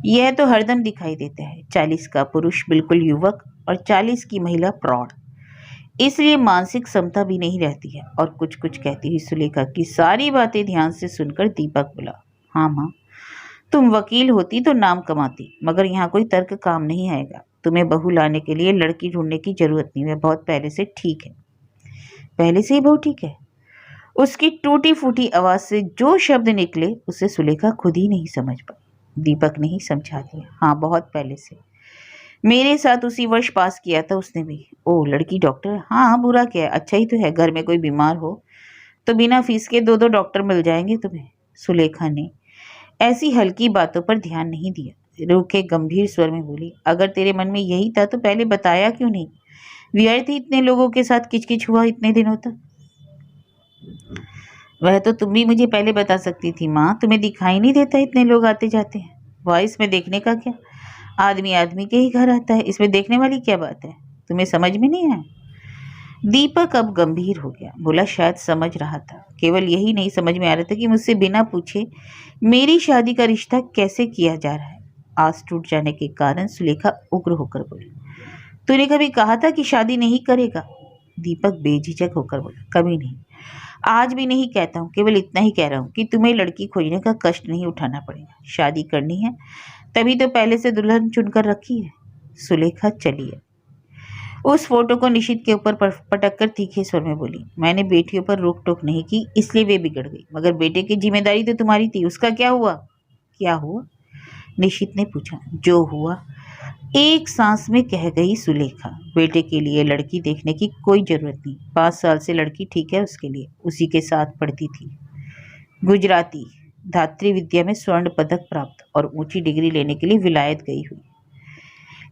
यह तो हरदम दिखाई देता है, 40 का पुरुष बिल्कुल युवक और 40 की महिला प्रौढ़। इसलिए मानसिक क्षमता भी नहीं रहती है। और कुछ कुछ कहती हुई सुलेखा की सारी बातें ध्यान से सुनकर दीपक बोला, हाँ माँ, तुम वकील होती तो नाम कमाती, मगर यहाँ कोई तर्क काम नहीं आएगा। तुम्हें बहू लाने के लिए लड़की ढूंढने की जरूरत नहीं, वह बहुत पहले से ठीक है। पहले से ही बहू ठीक है? उसकी टूटी फूटी आवाज से जो शब्द निकले उसे सुलेखा खुद ही नहीं समझ पाई। दीपक ने ही समझा दिया, हाँ बहुत पहले से। मेरे साथ उसी वर्ष पास किया था उसने भी। ओ लड़की डॉक्टर? हाँ बुरा क्या है, अच्छा ही तो है। घर में कोई बीमार हो तो बिना फीस के 2-2 डॉक्टर मिल जाएंगे तुम्हें। सुलेखा ने ऐसी हल्की बातों पर ध्यान नहीं दिया, रूखे गंभीर स्वर में बोली, अगर तेरे मन में यही था तो पहले बताया क्यों नहीं? व्यर्थ ही इतने लोगों के साथ किचकिच हुआ इतने दिनों तक। वह तो तुम भी मुझे पहले बता सकती थी माँ, तुम्हें दिखाई नहीं देता इतने लोग आते जाते हैं? वह इसमें देखने का क्या? आदमी आदमी के ही घर आता है, इसमें देखने वाली क्या बात है? तुम्हें समझ में नहीं आया? दीपक अब गंभीर हो गया, बोला शायद समझ रहा था, केवल यही नहीं समझ में आ रहा था कि मुझसे बिना पूछे मेरी शादी का रिश्ता कैसे किया जा रहा है। आस टूट जाने के कारण सुलेखा उग्र होकर बोली, तूने कभी कहा था कि शादी नहीं करेगा? दीपक बेझिझक होकर बोला, कभी नहीं, आज भी नहीं कहता हूँ, केवल इतना ही कह रहा हूँ कि तुम्हें लड़की खोजने का कष्ट नहीं उठाना पड़ेगा। शादी करनी है तभी तो पहले से दुल्हन चुनकर रखी है। सुलेखा चलिए उस फोटो को निशित के ऊपर पटक कर तीखे स्वर में बोली, मैंने बेटियों पर रोक टोक नहीं की, इसलिए वे बिगड़ गई, मगर बेटे की जिम्मेदारी तो तुम्हारी थी, उसका क्या हुआ? क्या हुआ? निशित ने पूछा। जो हुआ, एक सांस में कह गई सुलेखा, बेटे के लिए लड़की देखने की कोई जरूरत नहीं। 5 साल से लड़की ठीक है उसके लिए, उसी के साथ पढ़ती थी, गुजराती, धात्री विद्या में स्वर्ण पदक प्राप्त और ऊंची डिग्री लेने के लिए विलायत गई हुई।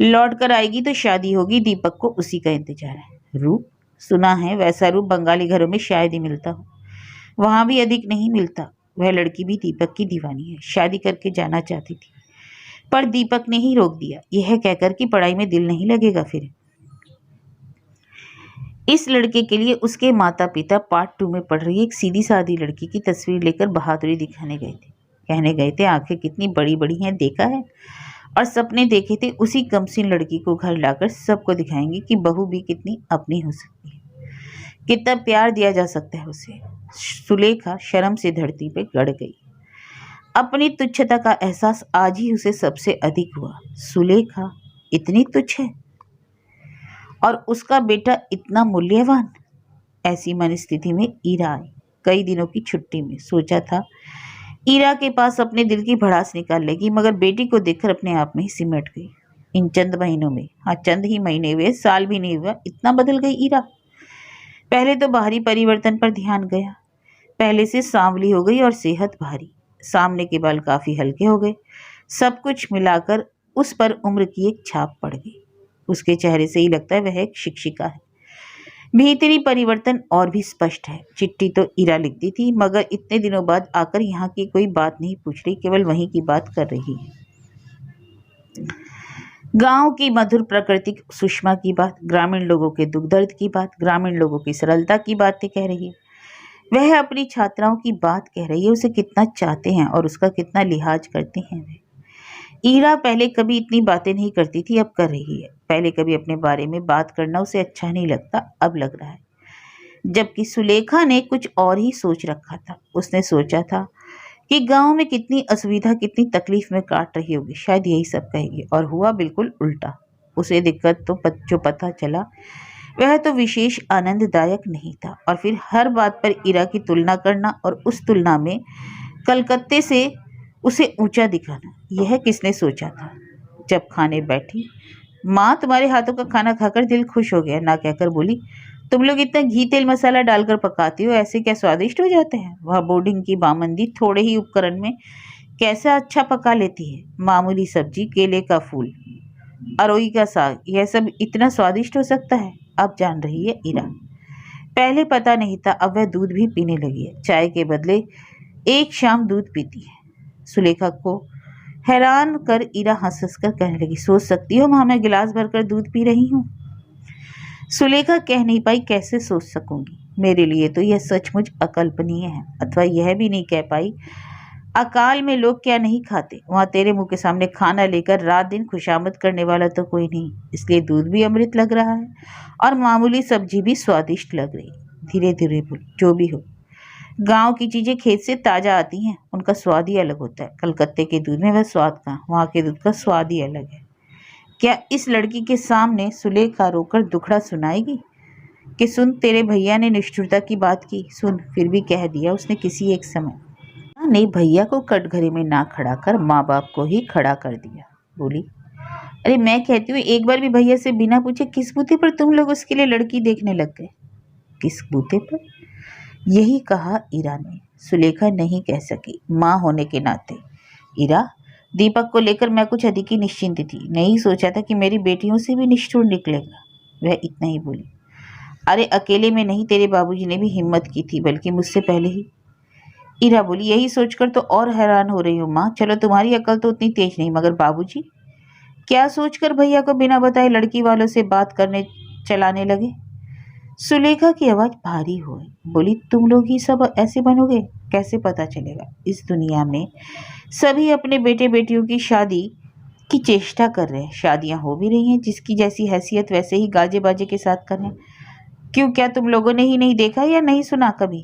लौट कर आएगी तो शादी होगी, दीपक को उसी का इंतजार है। रूप? सुना है वैसा रूप बंगाली घरों में शायद ही मिलता हो, वहां भी अधिक नहीं मिलता। वह लड़की भी दीपक की दीवानी है, शादी करके जाना चाहती थी, पर दीपक ने ही रोक दिया, यह कहकर कि पढ़ाई में दिल नहीं लगेगा। फिर इस लड़के के लिए उसके माता पिता पार्ट 2 में पढ़ रही एक सीधी सादी लड़की की तस्वीर लेकर बहादुरी दिखाने गए थे। कहने गए थे आंखें कितनी बड़ी बड़ी हैं, देखा है? और सपने देखे थे उसी कमसीन लड़की को घर लाकर सबको दिखाएंगे कि बहू भी कितनी अपनी हो सकती है, कितना प्यार दिया जा सकता है उसे। सुलेखा शर्म से धरती पे गड़ गई। अपनी तुच्छता का एहसास आज ही उसे सबसे अधिक हुआ। सुलेखा इतनी तुच्छ है और उसका बेटा इतना मूल्यवान। ऐसी मनस्थिति में ईरा आई। कई दिनों की छुट्टी में सोचा था ईरा के पास अपने दिल की भड़ास निकाल लेगी, मगर बेटी को देखकर अपने आप में ही सिमट गई। इन चंद महीनों में, हाँ चंद ही महीने हुए, साल भी नहीं हुआ, इतना बदल गई ईरा। पहले तो बाहरी परिवर्तन पर ध्यान गया, पहले से सांवली हो गई और सेहत भारी, सामने के बाल काफी हल्के हो गए। सब कुछ मिलाकर उस पर उम्र की एक छाप पड़ गई। उसके चेहरे से ही लगता है वह एक शिक्षिका है। भीतरी परिवर्तन और भी स्पष्ट है। चिट्ठी तो ईरा लिखती थी, मगर इतने दिनों बाद आकर यहाँ की कोई बात नहीं पूछ रही, केवल वहीं की बात कर रही है। गांव की मधुर प्राकृतिक सुषमा की बात, ग्रामीण लोगों के दुख दर्द की बात, ग्रामीण लोगों की सरलता की बातें कह रही है। वह अपनी छात्राओं की बात कह रही है, उसे कितना चाहते हैं और उसका कितना लिहाज करते हैं वे। ईरा पहले कभी इतनी बातें नहीं करती थी, अब कर रही है। पहले कभी अपने बारे में बात करना उसे अच्छा नहीं लगता, अब लग रहा है। जबकि सुलेखा ने कुछ और ही सोच रखा था। उसने सोचा था कि गांव में कितनी असुविधा, कितनी तकलीफ में काट रही होगी, शायद यही सब कहेगी, और हुआ बिल्कुल उल्टा। उसे दिक्कत तो जो पता चला वह तो विशेष आनंददायक नहीं था। और फिर हर बात पर ईरा की तुलना करना और उस तुलना में कलकत्ते से उसे ऊंचा दिखाना, यह किसने सोचा था? जब खाने बैठी, माँ तुम्हारे हाथों का खाना खाकर दिल खुश हो गया, ना कहकर बोली, तुम लोग इतना घी तेल मसाला डालकर पकाती हो, ऐसे क्या स्वादिष्ट हो जाते हैं। वह बोर्डिंग की बामंदी थोड़े ही उपकरण में कैसा अच्छा पका लेती है। मामूली सब्जी, केले का फूल, अरोई का साग, यह सब इतना स्वादिष्ट हो सकता है? अब जान रही है इरा। पहले पता नहीं था, अब वह दूध भी पीने लगी है। चाय के बदले एक शाम दूध पीती है। सुलेखा को हैरान कर इरा हंस हंस कर कहने लगी, सोच सकती हो माँ, मैं गिलास भरकर दूध पी रही हूँ। सुलेखा कह नहीं पाई, कैसे सोच सकूंगी, मेरे लिए तो यह सचमुच अकल्पनीय है। अथवा यह भी नहीं कह पाई, अकाल में लोग क्या नहीं खाते, वहां तेरे मुंह के सामने खाना लेकर रात दिन खुशामद करने वाला तो कोई नहीं, इसलिए दूध भी अमृत लग रहा है और मामूली सब्जी भी स्वादिष्ट लग रही। धीरे धीरे बोली, जो भी हो, गांव की चीजें खेत से ताजा आती हैं, उनका स्वाद ही अलग होता है। कलकत्ते के दूध में वह स्वाद कहाँ, वहां के दूध का स्वाद ही अलग है। क्या इस लड़की के सामने सुलेखा रोकर दुखड़ा सुनाएगी कि सुन, तेरे भैया ने निष्ठुरता की बात की, सुन, फिर भी कह दिया उसने किसी एक समय ने भैया को कटघरे में ना खड़ा कर माँ बाप को ही खड़ा कर दिया। बोली, अरे मैं कहती हूँ, एक बार भी भैया से बिना पूछे किस बूते पर तुम लोग उसके लिए लड़की देखने लग गए? किस बूते पर? यही कहा इरा ने। सुलेखा नहीं कह सकी, माँ होने के नाते। इरा, दीपक को लेकर मैं कुछ अधिक ही निश्चिंत थी, नहीं सोचा था कि मेरी बेटियों से भी निष्ठुर निकलेगा। वह इतना ही बोली। अरे अकेले में नहीं, तेरे बाबूजी ने भी हिम्मत की थी, बल्कि मुझसे पहले ही। इरा बोली, यही सोचकर तो और हैरान हो रही हूँ माँ। चलो तुम्हारी अकल तो उतनी तेज नहीं, मगर बाबूजी क्या सोचकर भैया को बिना बताए लड़की वालों से बात करने चलाने लगे? सुलेखा की आवाज भारी हो गई। बोली, तुम लोग ही सब ऐसे बनोगे? कैसे पता चलेगा? इस दुनिया में सभी अपने बेटे बेटियों की शादी की चेष्टा कर रहे हैं, शादियां हो भी रही हैं, जिसकी जैसी हैसियत वैसे ही गाजे बाजे के साथ कर रहे हैं। क्यों, क्या तुम लोगों ने ही नहीं देखा या नहीं सुना कभी?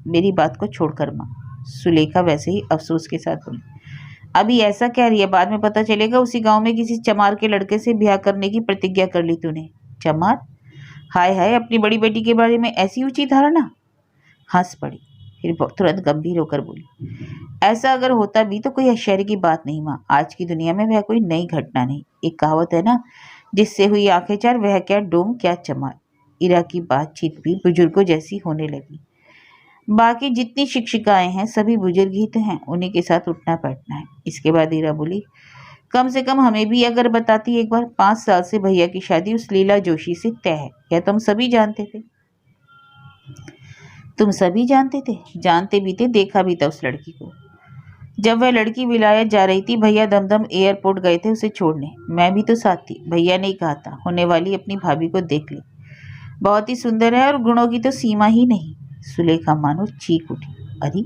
मेरी बात को छोड़कर माँ। सुलेखा वैसे ही अफसोस के साथ बोली, अभी ऐसा कह रही है, बाद में पता चलेगा उसी गांव में किसी चमार के लड़के से ब्याह करने की प्रतिज्ञा कर ली तूने। चमार? हाय हाय, अपनी बड़ी बेटी के बारे में ऐसी ऊंची धारणा। हंस पड़ी, फिर तुरंत गंभीर होकर बोली, ऐसा अगर होता भी तो कोई आश्चर्य की बात नहीं माँ। आज की दुनिया में वह कोई नई घटना नहीं। एक कहावत है ना, जिससे हुई आंखें चार, वह क्या डोम क्या चमार। इरा की बातचीत भी बुजुर्गों जैसी होने लगी। बाकी जितनी शिक्षिकाएं हैं सभी बुजुर्ग ही तो हैं, उन्हीं के साथ उठना बैठना है। इसके बाद ईरा बोली, कम से कम हमें भी अगर बताती एक बार, 5 साल से भैया की शादी उस लीला जोशी से तय है, यह तुम सभी जानते थे। तुम सभी जानते थे? जानते भी थे, देखा भी था उस लड़की को। जब वह लड़की विलायत जा रही थी, भैया दमदम एयरपोर्ट गए थे उसे छोड़ने, मैं भी तो साथ थी। भैया ने कहा था, होने वाली अपनी भाभी को देख ले, बहुत ही सुंदर है और गुणों की तो सीमा ही नहीं। सुलेखा मानो चीख उठी, अरे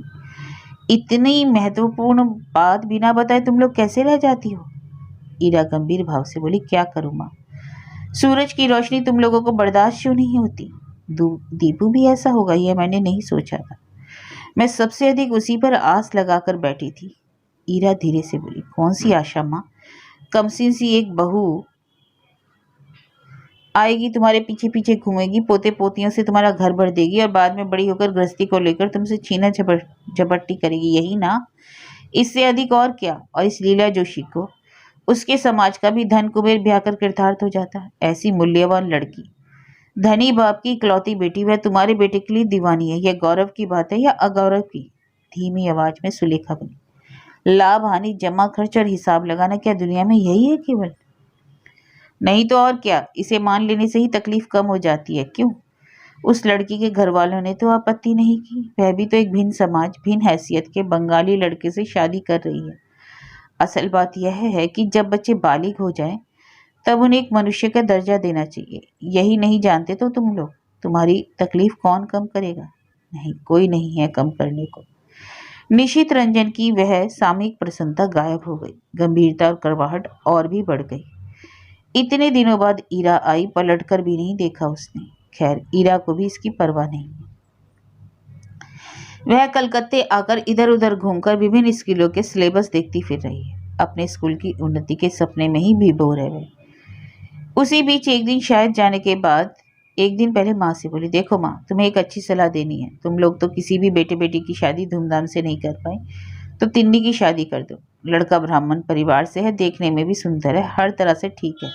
इतनी महत्वपूर्ण बात बिना बताए तुम लोग कैसे रह जाती हो? ईरा गंभीर भाव से बोली, क्या करूं माँ, सूरज की रोशनी तुम लोगों को बर्दाश्त क्यों नहीं होती? दीपू भी ऐसा होगा, यह मैंने नहीं सोचा था। मैं सबसे अधिक उसी पर आस लगाकर बैठी थी। ईरा धीरे से बोली, कौन सी आशा माँ? कमसिन सी एक बहू आएगी, तुम्हारे पीछे पीछे घूमेगी, पोते पोतियों से तुम्हारा घर भर देगी और बाद में बड़ी होकर गृहस्थी को लेकर तुमसे छीना झपट्टी करेगी, यही ना? इससे अधिक और क्या? और इस लीला जोशी को, उसके समाज का भी धन कुबेर ब्याह कर कृतार्थ हो जाता है। ऐसी मूल्यवान लड़की, धनी बाप की इकलौती बेटी, वह तुम्हारे बेटे के लिए दीवानी है। यह गौरव की बात है या अगौरव की? धीमी आवाज में सुलेखा बोली, लाभ हानि, जमा खर्च और हिसाब लगाना क्या दुनिया में यही है केवल? नहीं तो और क्या, इसे मान लेने से ही तकलीफ कम हो जाती है। क्यों? उस लड़की के घर वालों ने तो आपत्ति नहीं की, वह भी तो एक भिन्न समाज, भिन्न हैसियत के बंगाली लड़के से शादी कर रही है। असल बात यह है कि जब बच्चे बालिग हो जाएं, तब उन्हें एक मनुष्य का दर्जा देना चाहिए। यही नहीं जानते तो तुम लोग, तुम्हारी तकलीफ कौन कम करेगा? नहीं, कोई नहीं है कम करने को। निशित रंजन की वह सामयिक प्रसन्नता गायब हो गई, गंभीरता और कड़वाहट और भी बढ़ गई। इतने दिनों बाद ईरा आई, पलटकर भी नहीं देखा उसने। खैर, ईरा को भी इसकी परवाह नहीं। वह कलकत्ते आकर इधर उधर घूमकर विभिन्न स्कूलों के सिलेबस देखती फिर रही है। अपने स्कूल की उन्नति के सपने में ही विभोर है वह। उसी बीच एक दिन शायद जाने के बाद, एक दिन पहले माँ से बोली, देखो माँ, तुम्हें एक अच्छी सलाह देनी है। तुम लोग तो किसी भी बेटे बेटी की शादी धूमधाम से नहीं कर पाए, तो तिन्नी की शादी कर दो। लड़का ब्राह्मण परिवार से है, देखने में भी सुंदर है, हर तरह से ठीक है।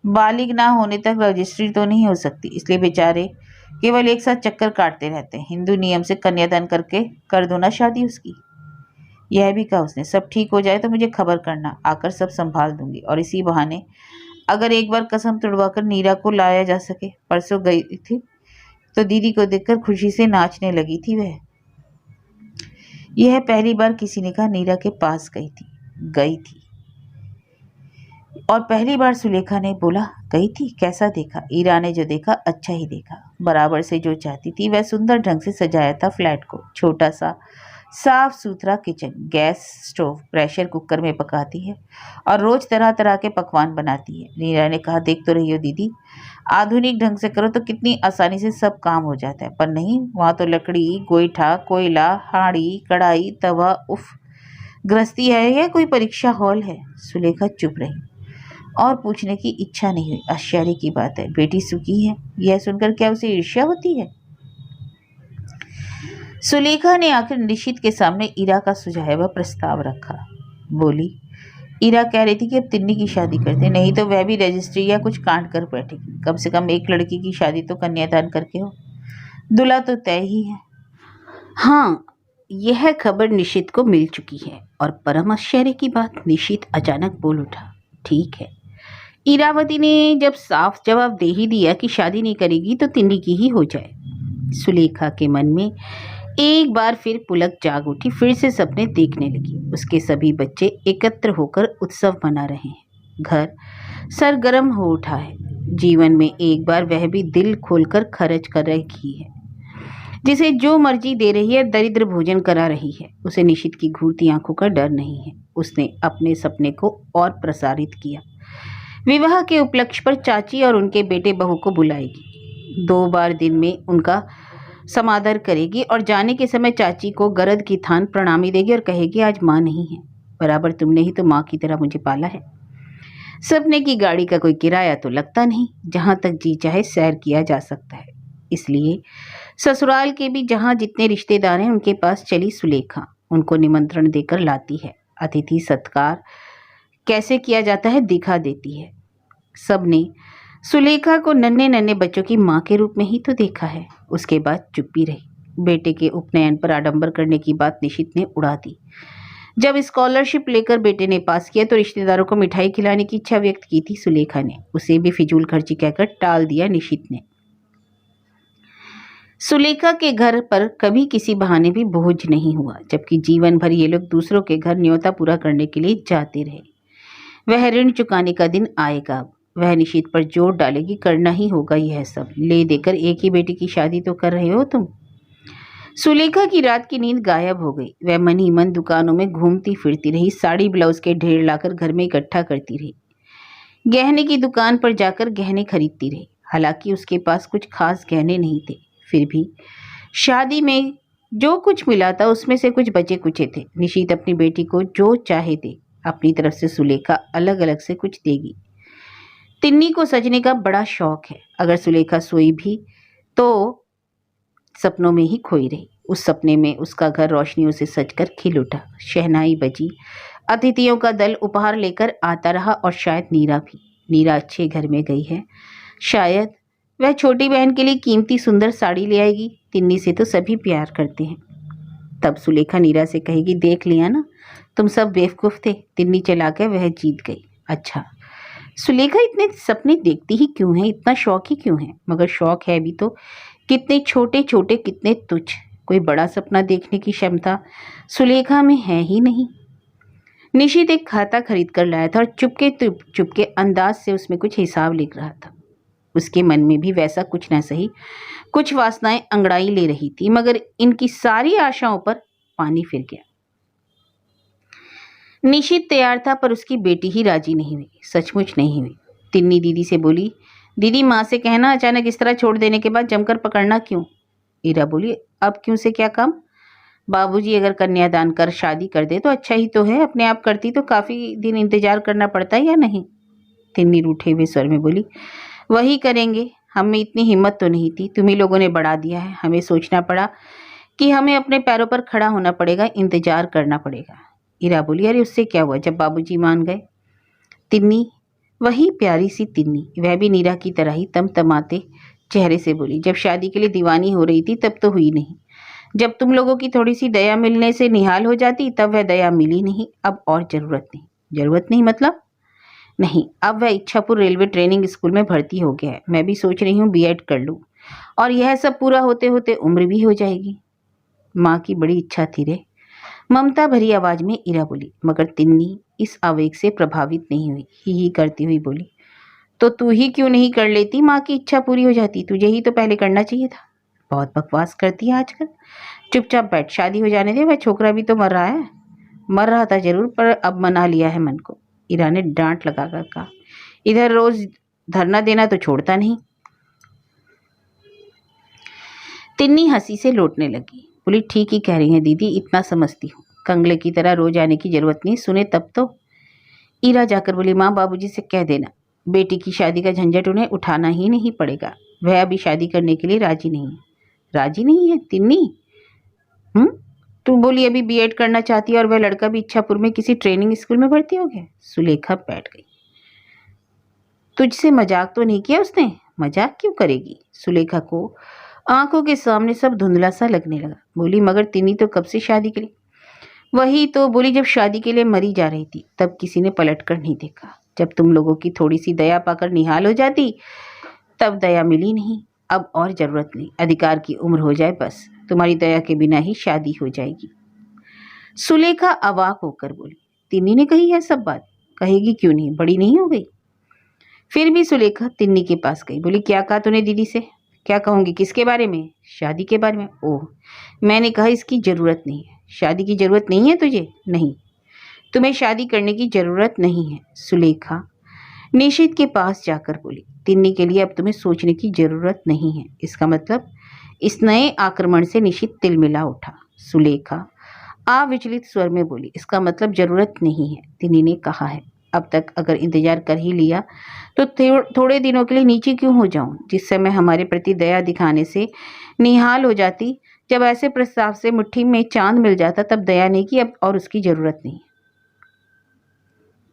बालिग ना होने तक रजिस्ट्री तो नहीं हो सकती, इसलिए बेचारे केवल एक साथ चक्कर काटते रहते हैं। हिंदू नियम से कन्यादान करके कर दो ना शादी उसकी। यह भी कहा उसने, सब ठीक हो जाए तो मुझे खबर करना, आकर सब संभाल दूंगी और इसी बहाने अगर एक बार कसम तुड़वाकर नीरा को लाया जा सके। परसों गई थी तो दीदी को देखकर खुशी से नाचने लगी थी वह। यह पहली बार किसी ने कहा नीरा के पास गई थी। और पहली बार सुलेखा ने बोला गई थी। कैसा देखा? ईरा ने जो देखा अच्छा ही देखा। बराबर से जो चाहती थी वह सुंदर ढंग से सजाया था फ्लैट को। छोटा सा साफ सुथरा kitchen, gas stove, pressure cooker में पकाती है और रोज तरह तरह के पकवान बनाती है। नीरा ने कहा देख तो रही हो दीदी, आधुनिक ढंग से करो तो कितनी आसानी से सब काम हो जाता है, पर नहीं, वहाँ तो लकड़ी, गोईठा, कोयला, हांडी, कढ़ाई, तवा, उफ। गृहस्थी है या कोई परीक्षा हॉल है? सुलेखा चुप रही और पूछने की इच्छा नहीं हुई। आश्चर्य की बात है, बेटी सुखी है, यह सुनकर क्या उसे ईर्ष्या होती है? सुलेखा ने आखिर निशित के सामने ईरा का सुझाया हुआ प्रस्ताव रखा। बोली, ईरा कह रही थी कि अब तिन्नी की शादी करते, नहीं तो वह भी रजिस्ट्री या कुछ कांड कर बैठेगी। कम से कम एक लड़की की शादी तो कन्यादान करके हो, दूल्हा तो तय ही है। हाँ, यह खबर निशित को मिल चुकी है। और परम आश्चर्य की बात, निशित अचानक बोल उठा, ठीक है। ईरावती ने जब साफ जवाब दे ही दिया कि शादी नहीं करेगी तो तिन्नी की ही हो जाए। सुलेखा के मन में एक बार फिर पुलक जाग उठी, फिर से सपने देखने लगी। उसके सभी बच्चे एकत्र होकर उत्सव मना रहे हैं। घर सरगर्म हो उठा है। जीवन में एक बार वह भी दिल खोलकर खर्च कर रही है, जिसे जो मर्जी दे रही है, दरिद्र भोजन करा रही है। उसे निशित की घूरती आंखों का डर नहीं है। उसने अपने सपने को और प्रसारित किया। विवाह के उपलक्ष्य पर चाची और उनके बेटे बहू को बुलाएगी। 2 बार दिन में उनका समादर करेगी और जाने के समय चाची को गरद की थान प्रणामी देगी और कहेगी आज माँ नहीं है, बराबर तुमने ही तो माँ की तरह मुझे पाला है। सपने की गाड़ी का कोई किराया तो लगता नहीं, जहाँ तक जी चाहे सैर किया जा सकता है। इसलिए ससुराल के भी जहाँ जितने रिश्तेदार हैं उनके पास चली सुलेखा। उनको निमंत्रण देकर लाती है। अतिथि सत्कार कैसे किया जाता है दिखा देती है। सबने सुलेखा को नन्हे नन्हे बच्चों की माँ के रूप में ही तो देखा है। उसके बाद चुप्पी रही। बेटे के उपनयन पर आडंबर करने की बात निशित ने उड़ा दी। जब स्कॉलरशिप लेकर बेटे ने पास किया तो रिश्तेदारों को मिठाई खिलाने की इच्छा व्यक्त की थी सुलेखा ने। उसे भी फिजूल खर्ची कहकर टाल दिया निशित ने। सुलेखा के घर पर कभी किसी बहाने भी बोझ नहीं हुआ, जबकि जीवन भर ये लोग दूसरों के घर न्योता पूरा करने के लिए जाते रहे। वह ऋण चुकाने का दिन आएगा। वह निशित पर जोर डालेगी, करना ही होगा यह सब। ले देकर एक ही बेटी की शादी तो कर रहे हो तुम। सुलेखा की रात की नींद गायब हो गई। वह मन ही मन दुकानों में घूमती फिरती रही। साड़ी ब्लाउज के ढेर लाकर घर में इकट्ठा करती रही। गहने की दुकान पर जाकर गहने खरीदती रही। हालांकि उसके पास कुछ खास गहने नहीं थे, फिर भी शादी में जो कुछ मिला था उसमें से कुछ बचे कुचे थे। निशित अपनी बेटी को जो चाहे दे, अपनी तरफ से सुलेखा अलग अलग से कुछ देगी। तिन्नी को सजने का बड़ा शौक है। अगर सुलेखा सोई भी तो सपनों में ही खोई रही। उस सपने में उसका घर रोशनियों से सजकर खिल उठा। शहनाई बजी, अतिथियों का दल उपहार लेकर आता रहा और शायद नीरा भी। नीरा अच्छे घर में गई है, शायद वह छोटी बहन के लिए कीमती सुंदर साड़ी ले आएगी। तिन्नी से तो सभी प्यार करते हैं। तब सुलेखा नीरा से कहेगी, देख लिया ना, तुम सब बेवकूफ़ थे, तिन्नी चलाकर वह जीत गई। अच्छा, सुलेखा इतने सपने देखती ही क्यों है, इतना शौक ही क्यों है? मगर शौक है भी तो कितने छोटे छोटे, कितने तुच्छ। कोई बड़ा सपना देखने की क्षमता सुलेखा में है ही नहीं। निशित एक खाता खरीद कर लाया था और चुपके अंदाज से उसमें कुछ हिसाब लिख रहा था। उसके मन में भी वैसा कुछ न सही कुछ वासनाएं अंगड़ाई ले रही थी, मगर इनकी सारी आशाओं पर पानी फिर गया। निशित तैयार था, पर उसकी बेटी ही राजी नहीं हुई, सचमुच नहीं हुई। तिन्नी दीदी से बोली, दीदी माँ से कहना अचानक इस तरह छोड़ देने के बाद जमकर पकड़ना क्यों। ईरा बोली, अब क्यों से क्या काम? बाबूजी अगर कन्यादान कर शादी कर दे तो अच्छा ही तो है, अपने आप करती तो काफ़ी दिन इंतजार करना पड़ता है या नहीं। तिन्नी रूठे हुए स्वर में बोली, वही करेंगे, हम में इतनी हिम्मत तो नहीं थी, तुम्ही लोगों ने बढ़ा दिया है। हमें सोचना पड़ा कि हमें अपने पैरों पर खड़ा होना पड़ेगा, इंतजार करना पड़ेगा। ईरा बोली, अरे उससे क्या हुआ जब बाबूजी मान गए। तिन्नी, वही प्यारी सी तिन्नी, वह भी नीरा की तरह ही तमतमाते चेहरे से बोली, जब शादी के लिए दीवानी हो रही थी तब तो हुई नहीं। जब तुम लोगों की थोड़ी सी दया मिलने से निहाल हो जाती तब वह दया मिली नहीं। अब और जरूरत नहीं। जरूरत नहीं मतलब? नहीं, अब वह इच्छापुर रेलवे ट्रेनिंग स्कूल में भर्ती हो गया है। मैं भी सोच रही हूँ बीएड कर लूँ, और यह सब पूरा होते होते उम्र भी हो जाएगी। माँ की बड़ी इच्छा थी रे, ममता भरी आवाज में इरा बोली। मगर तिन्नी इस आवेग से प्रभावित नहीं हुई, ही करती हुई बोली, तो तू ही क्यों नहीं कर लेती? माँ की इच्छा पूरी हो जाती, तुझे ही तो पहले करना चाहिए था। बहुत बकवास करती है आजकल, चुपचाप बैठ, शादी हो जाने दे। वह छोकरा भी तो मर रहा है। मर रहा था जरूर, पर अब मना लिया है मन को, इरा ने डांट लगाकर कहा। इधर रोज धरना देना तो छोड़ता नहीं। तिन्नी हंसी से लौटने लगी, बोली, ठीक ही कह रही है दीदी, इतना समझती हूँ। कंगले की तरह रोज आने की जरूरत नहीं, सुने तब तो। इरा जाकर बोली, माँ बाबूजी से कह देना बेटी की शादी का झंझट उन्हें उठाना ही नहीं पड़ेगा। वह अभी शादी करने के लिए राजी नहीं है। राजी नहीं है तिन्नी? तू बोली अभी बीएड करना चाहती है, और वह लड़का भी इच्छापुर में किसी ट्रेनिंग स्कूल में भर्ती हो गया। सुलेखा बैठ गई। तुझसे मजाक तो नहीं किया उसने? मजाक क्यों करेगी? सुलेखा को आंखों के सामने सब धुंधला सा लगने लगा। बोली, मगर तिन्नी तो कब से शादी के लिए? वही तो बोली, जब शादी के लिए मरी जा रही थी तब किसी ने पलट कर नहीं देखा। जब तुम लोगों की थोड़ी सी दया पाकर निहाल हो जाती तब दया मिली नहीं। अब और जरूरत नहीं, अधिकार की उम्र हो जाए बस, तुम्हारी दया के बिना ही शादी हो जाएगी। सुलेखा अवाक होकर बोली, तिन्नी ने कही है सब बात? कहेगी क्यों नहीं, बड़ी नहीं हो गई? फिर भी सुलेखा तिन्नी के पास गई। बोली, क्या कहा तूने दीदी से? क्या कहूँगी? किसके बारे में? शादी के बारे में। ओह, मैंने कहा इसकी जरूरत नहीं है। शादी की जरूरत नहीं है तुझे? नहीं, तुम्हें शादी करने की जरूरत नहीं है। सुलेखा निशित के पास जाकर बोली, तिन्नी के लिए अब तुम्हें सोचने की जरूरत नहीं है। इसका मतलब? इस नए आक्रमण से निशित तिलमिला उठा। सुलेखा अविचलित स्वर में बोली, इसका मतलब जरूरत नहीं है, तिन्नी ने कहा है। अब तक अगर इंतजार कर ही लिया तो थोड़े दिनों के लिए नीचे क्यों हो जाऊं? जिस समय हमारे प्रति दया दिखाने से निहाल हो जाती, जब ऐसे प्रस्ताव से मुट्ठी में चांद मिल जाता, तब दया नहीं की, अब और उसकी जरूरत नहीं।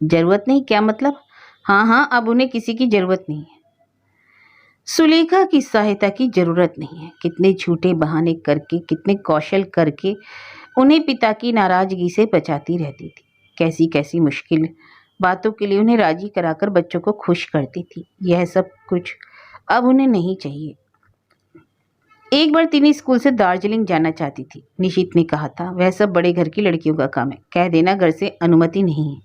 जरूरत नहीं क्या मतलब? हाँ, अब उन्हें किसी की जरूरत नहीं है। सुलेखा की सहायता की जरूरत नहीं है। कितने झूठे बहाने करके, कितने कौशल करके उन्हें पिता की नाराजगी से बचाती रहती थी। कैसी कैसी मुश्किल बातों के लिए उन्हें राजी कराकर बच्चों को खुश करती थी। यह सब कुछ अब उन्हें नहीं चाहिए। एक बार तिन्नी स्कूल से दार्जिलिंग जाना चाहती थी। निशित ने कहा था, वह सब बड़े घर की लड़कियों का काम है, कह देना घर से अनुमति नहीं है।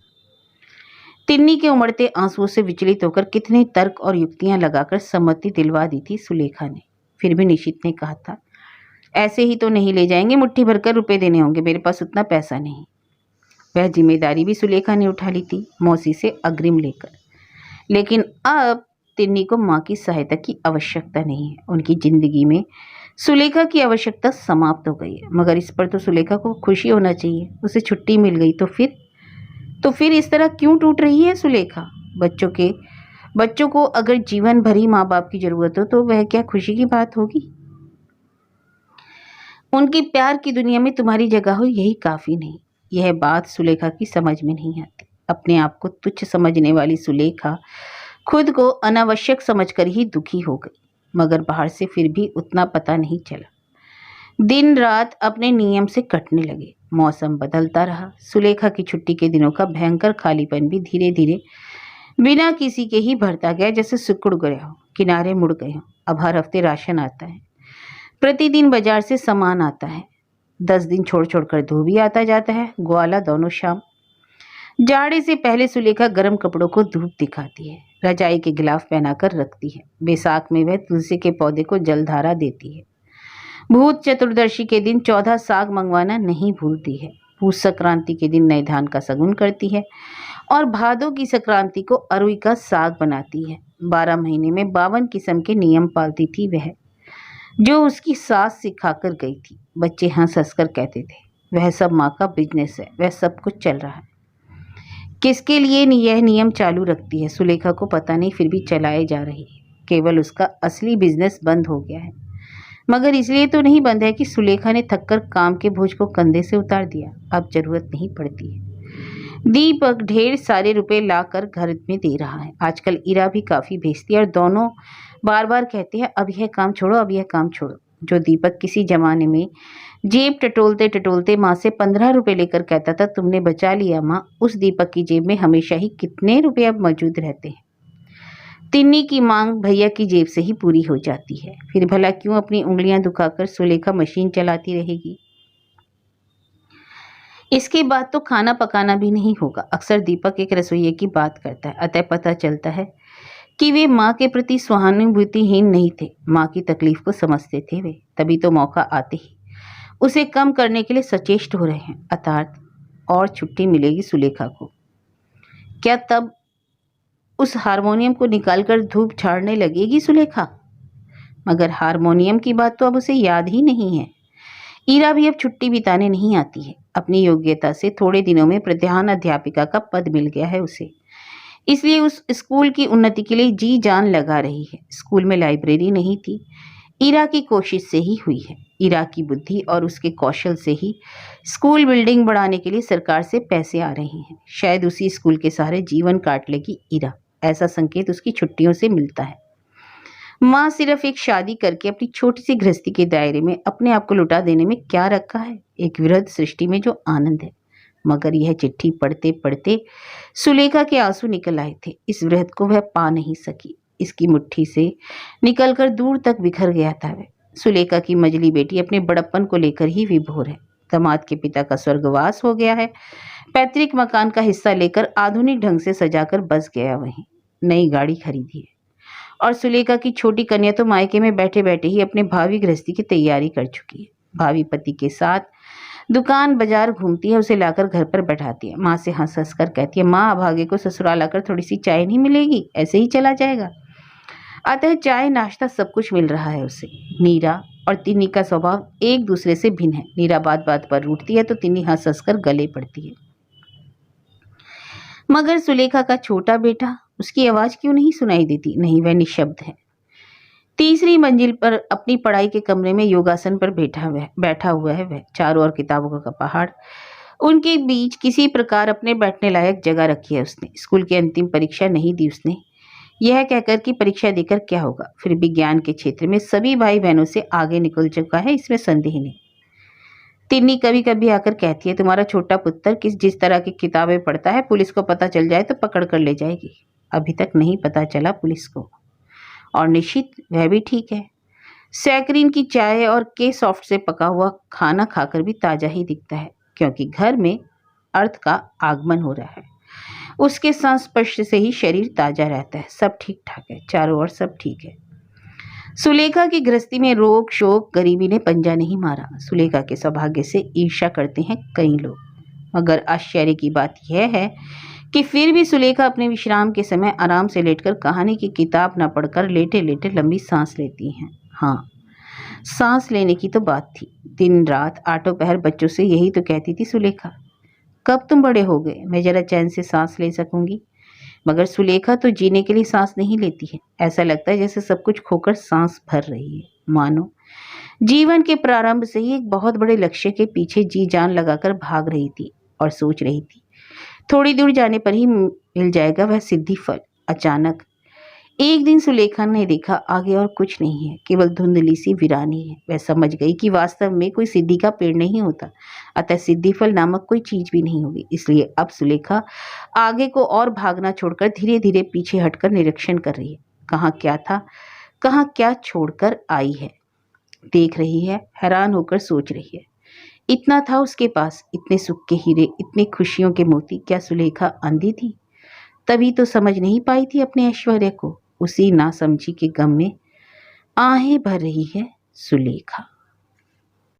तिन्नी के उमड़ते आंसुओं से विचलित होकर कितने तर्क और युक्तियां लगाकर सम्मति दिलवा दी थी सुलेखा ने। फिर भी निशित ने कहा था, ऐसे ही तो नहीं ले जाएंगे, मुट्ठी भरकर रुपए देने होंगे, मेरे पास उतना पैसा नहीं। वह जिम्मेदारी भी सुलेखा ने उठा ली थी, मौसी से अग्रिम लेकर। लेकिन अब तिन्नी को माँ की सहायता की आवश्यकता नहीं है। उनकी जिंदगी में सुलेखा की आवश्यकता समाप्त हो गई है। मगर इस पर तो सुलेखा को खुशी होना चाहिए, उसे छुट्टी मिल गई। तो फिर इस तरह क्यों टूट रही है सुलेखा? बच्चों को अगर जीवन भर ही माँ बाप की जरूरत हो तो वह क्या खुशी की बात होगी? उनके प्यार की दुनिया में तुम्हारी जगह हो, यही काफी नहीं। यह बात सुलेखा की समझ में नहीं आती। अपने आप को तुच्छ समझने वाली सुलेखा खुद को अनावश्यक समझकर ही दुखी हो गई। मगर बाहर से फिर भी उतना पता नहीं चला। दिन रात अपने नियम से कटने लगे। मौसम बदलता रहा। सुलेखा की छुट्टी के दिनों का भयंकर खालीपन भी धीरे धीरे बिना किसी के ही भरता गया, जैसे सिकुड़ गया हो, किनारे मुड़ गए हो। अब हर हफ्ते राशन आता है, प्रतिदिन बाजार से सामान आता है, 10 दिन छोड़ छोड़ कर धोबी आता जाता है, ग्वाला दोनों शाम। जाड़े से पहले सुलेखा गर्म कपड़ों को धूप दिखाती है, रजाई के गिलाफ पहनाकर रखती है। बैसाख में वह तुलसी के पौधे को जलधारा देती है। भूत चतुर्दशी के दिन 14 साग मंगवाना नहीं भूलती है। पूष संक्रांति के दिन नए धान का शगुन करती है और भादों की संक्रांति को अरुई का साग बनाती है। 12 महीने में 52 किस्म के नियम पालती थी वह, जो उसकी सास सिखाकर गई थी। बच्चे हंस हंस कर कहते थे, वह सब माँ का बिजनेस है, वह सब कुछ चल रहा है। किसके लिए यह नियम चालू रखती है सुलेखा को पता नहीं, फिर भी चलाए जा रही है। केवल उसका असली बिजनेस बंद हो गया है, मगर इसलिए तो नहीं बंद है कि सुलेखा ने थककर काम के बोझ को कंधे से उतार दिया। अब जरूरत नहीं पड़ती है। दीपक ढेर सारे रुपए लाकर घर में दे रहा है। आजकल इरा भी काफी भेजती है और दोनों बार बार कहते हैं, अब यह काम छोड़ो, अब यह काम छोड़ो। जो दीपक किसी जमाने में जेब टटोलते टटोलते माँ से 15 रुपए लेकर कहता था, तुमने बचा लिया माँ, उस दीपक की जेब में हमेशा ही कितने रुपए अब मौजूद रहते हैं। तिन्नी की मांग भैया की जेब से ही पूरी हो जाती है। फिर भला क्यों अपनी उंगलियां दुखाकर सुलेखा मशीन चलाती रहेगी। इसके बाद तो खाना पकाना भी नहीं होगा। अक्सर दीपक एक रसोइये की बात करता है, अतः पता चलता है कि वे माँ के प्रति सहानुभूतिहीन नहीं थे, माँ की तकलीफ को समझते थे वे। तभी तो मौका आते ही उसे कम करने के लिए सचेष्ट हो रहे हैं। अर्थात और छुट्टी मिलेगी सुलेखा को। क्या तब उस हारमोनियम को निकालकर धूप झाड़ने लगेगी सुलेखा? मगर हारमोनियम की बात तो अब उसे याद ही नहीं है। ईरा भी अब छुट्टी बिताने नहीं आती है। अपनी योग्यता से थोड़े दिनों में प्रधान अध्यापिका का पद मिल गया है उसे, इसलिए उस स्कूल की उन्नति के लिए जी जान लगा रही है। स्कूल में लाइब्रेरी नहीं थी, ईरा की कोशिश से ही हुई है। ईरा की बुद्धि और उसके कौशल से ही स्कूल बिल्डिंग बढ़ाने के लिए सरकार से पैसे आ रहे हैं। शायद उसी स्कूल के सहारे जीवन काट लेगी ईरा, ऐसा संकेत उसकी छुट्टियों से मिलता है। माँ सिर्फ एक शादी करके अपनी छोटी सी गृहस्थी के दायरे में अपने आप को लुटा देने में क्या रखा है, एक वृहद सृष्टि में जो आनंद है। मगर यह चिट्ठी पढ़ते पढ़ते सुलेखा के आंसू निकल आए थे। इस वृहद को वह पा नहीं सकी, इसकी मुट्ठी से निकलकर दूर तक बिखर गया था वह। सुलेखा की मजली बेटी अपने बड़प्पन को लेकर ही विभोर है। दामाद के पिता का स्वर्गवास हो गया है, पैतृक मकान का हिस्सा लेकर आधुनिक ढंग से सजाकर बस गया वहीं। नई गाड़ी खरीदी है और सुलेखा की छोटी कन्या तो मायके में बैठे बैठे ही अपने भावी गृहस्थी की तैयारी कर चुकी है। भावी पति के साथ दुकान बाजार घूमती है, उसे लाकर घर पर बैठाती है। माँ से हंस हंस कर कहती है, माँ अभागे को ससुराल आकर थोड़ी सी चाय नहीं मिलेगी, ऐसे ही चला जाएगा। अतः चाय नाश्ता सब कुछ मिल रहा है उसे। नीरा और तिन्नी का स्वभाव एक दूसरे से भिन्न है। नीरा बात बात पर रूठती है तो तिन्नी हंस हंस कर गले पड़ती है। मगर सुलेखा का छोटा बेटा, उसकी आवाज क्यों नहीं सुनाई देती? नहीं, वह निशब्द है। तीसरी मंजिल पर अपनी पढ़ाई के कमरे में योगासन पर बैठा हुआ है वह। चारों ओर किताबों का पहाड़, उनके बीच किसी प्रकार अपने बैठने लायक जगह रखी है उसने। स्कूल की अंतिम परीक्षा नहीं दी उसने, यह कहकर कि परीक्षा देकर क्या होगा। फिर विज्ञान के क्षेत्र में सभी भाई बहनों से आगे निकल चुका है, इसमें संदेह नहीं। तिन्नी कभी कभी आकर कहती है, तुम्हारा छोटा पुत्र जिस तरह की किताबें पढ़ता है, पुलिस को पता चल जाए तो पकड़ कर ले जाएगी। अभी तक नहीं पता चला पुलिस को, और निश्चित वह भी ठीक है। सैकरीन की चाय और के सॉफ्ट से पका हुआ खाना खाकर भी ताजा ही दिखता है, क्योंकि घर में अर्थ का आगमन हो रहा है। उसके संस्पर्श से ही शरीर ताजा रहता है। सब ठीक ठाक है, चारों ओर सब ठीक है। सुलेखा की गृहस्थी में रोग शोक गरीबी ने पंजा नहीं मारा। सुलेखा के सौभाग्य से ईर्ष्या करते हैं कई लोग, मगर आश्चर्य की बात यह है कि फिर भी सुलेखा अपने विश्राम के समय आराम से लेटकर कहानी की किताब न पढ़कर लेटे लेटे लंबी सांस लेती हैं। हाँ, सांस लेने की तो बात थी। दिन रात आठों पहर बच्चों से यही तो कहती थी सुलेखा, कब तुम बड़े हो गए, मैं जरा चैन से सांस ले सकूंगी। मगर सुलेखा तो जीने के लिए सांस नहीं लेती है। ऐसा लगता है जैसे सब कुछ खोकर सांस भर रही है, मानो जीवन के प्रारंभ से ही एक बहुत बड़े लक्ष्य के पीछे जी जान लगाकर भाग रही थी और सोच रही थी थोड़ी दूर जाने पर ही मिल जाएगा वह सिद्धि फल। अचानक एक दिन सुलेखा ने देखा आगे और कुछ नहीं है, केवल धुंधली सी वीरानी है। वह समझ गई कि वास्तव में कोई सिद्धि का पेड़ नहीं होता, अतः सिद्धि फल नामक कोई चीज भी नहीं होगी। इसलिए अब सुलेखा आगे को और भागना छोड़कर धीरे धीरे पीछे हटकर निरीक्षण कर रही है। कहाँ क्या था, कहाँ क्या छोड़कर आई है, देख रही है, हैरान होकर सोच रही है। इतना था उसके पास, इतने सुख के हीरे, इतनी खुशियों के मोती। क्या सुलेखा अंधी थी? तभी तो समझ नहीं पाई थी अपने ऐश्वर्य को। उसी नासमझी के गम में आहें भर रही है सुलेखा।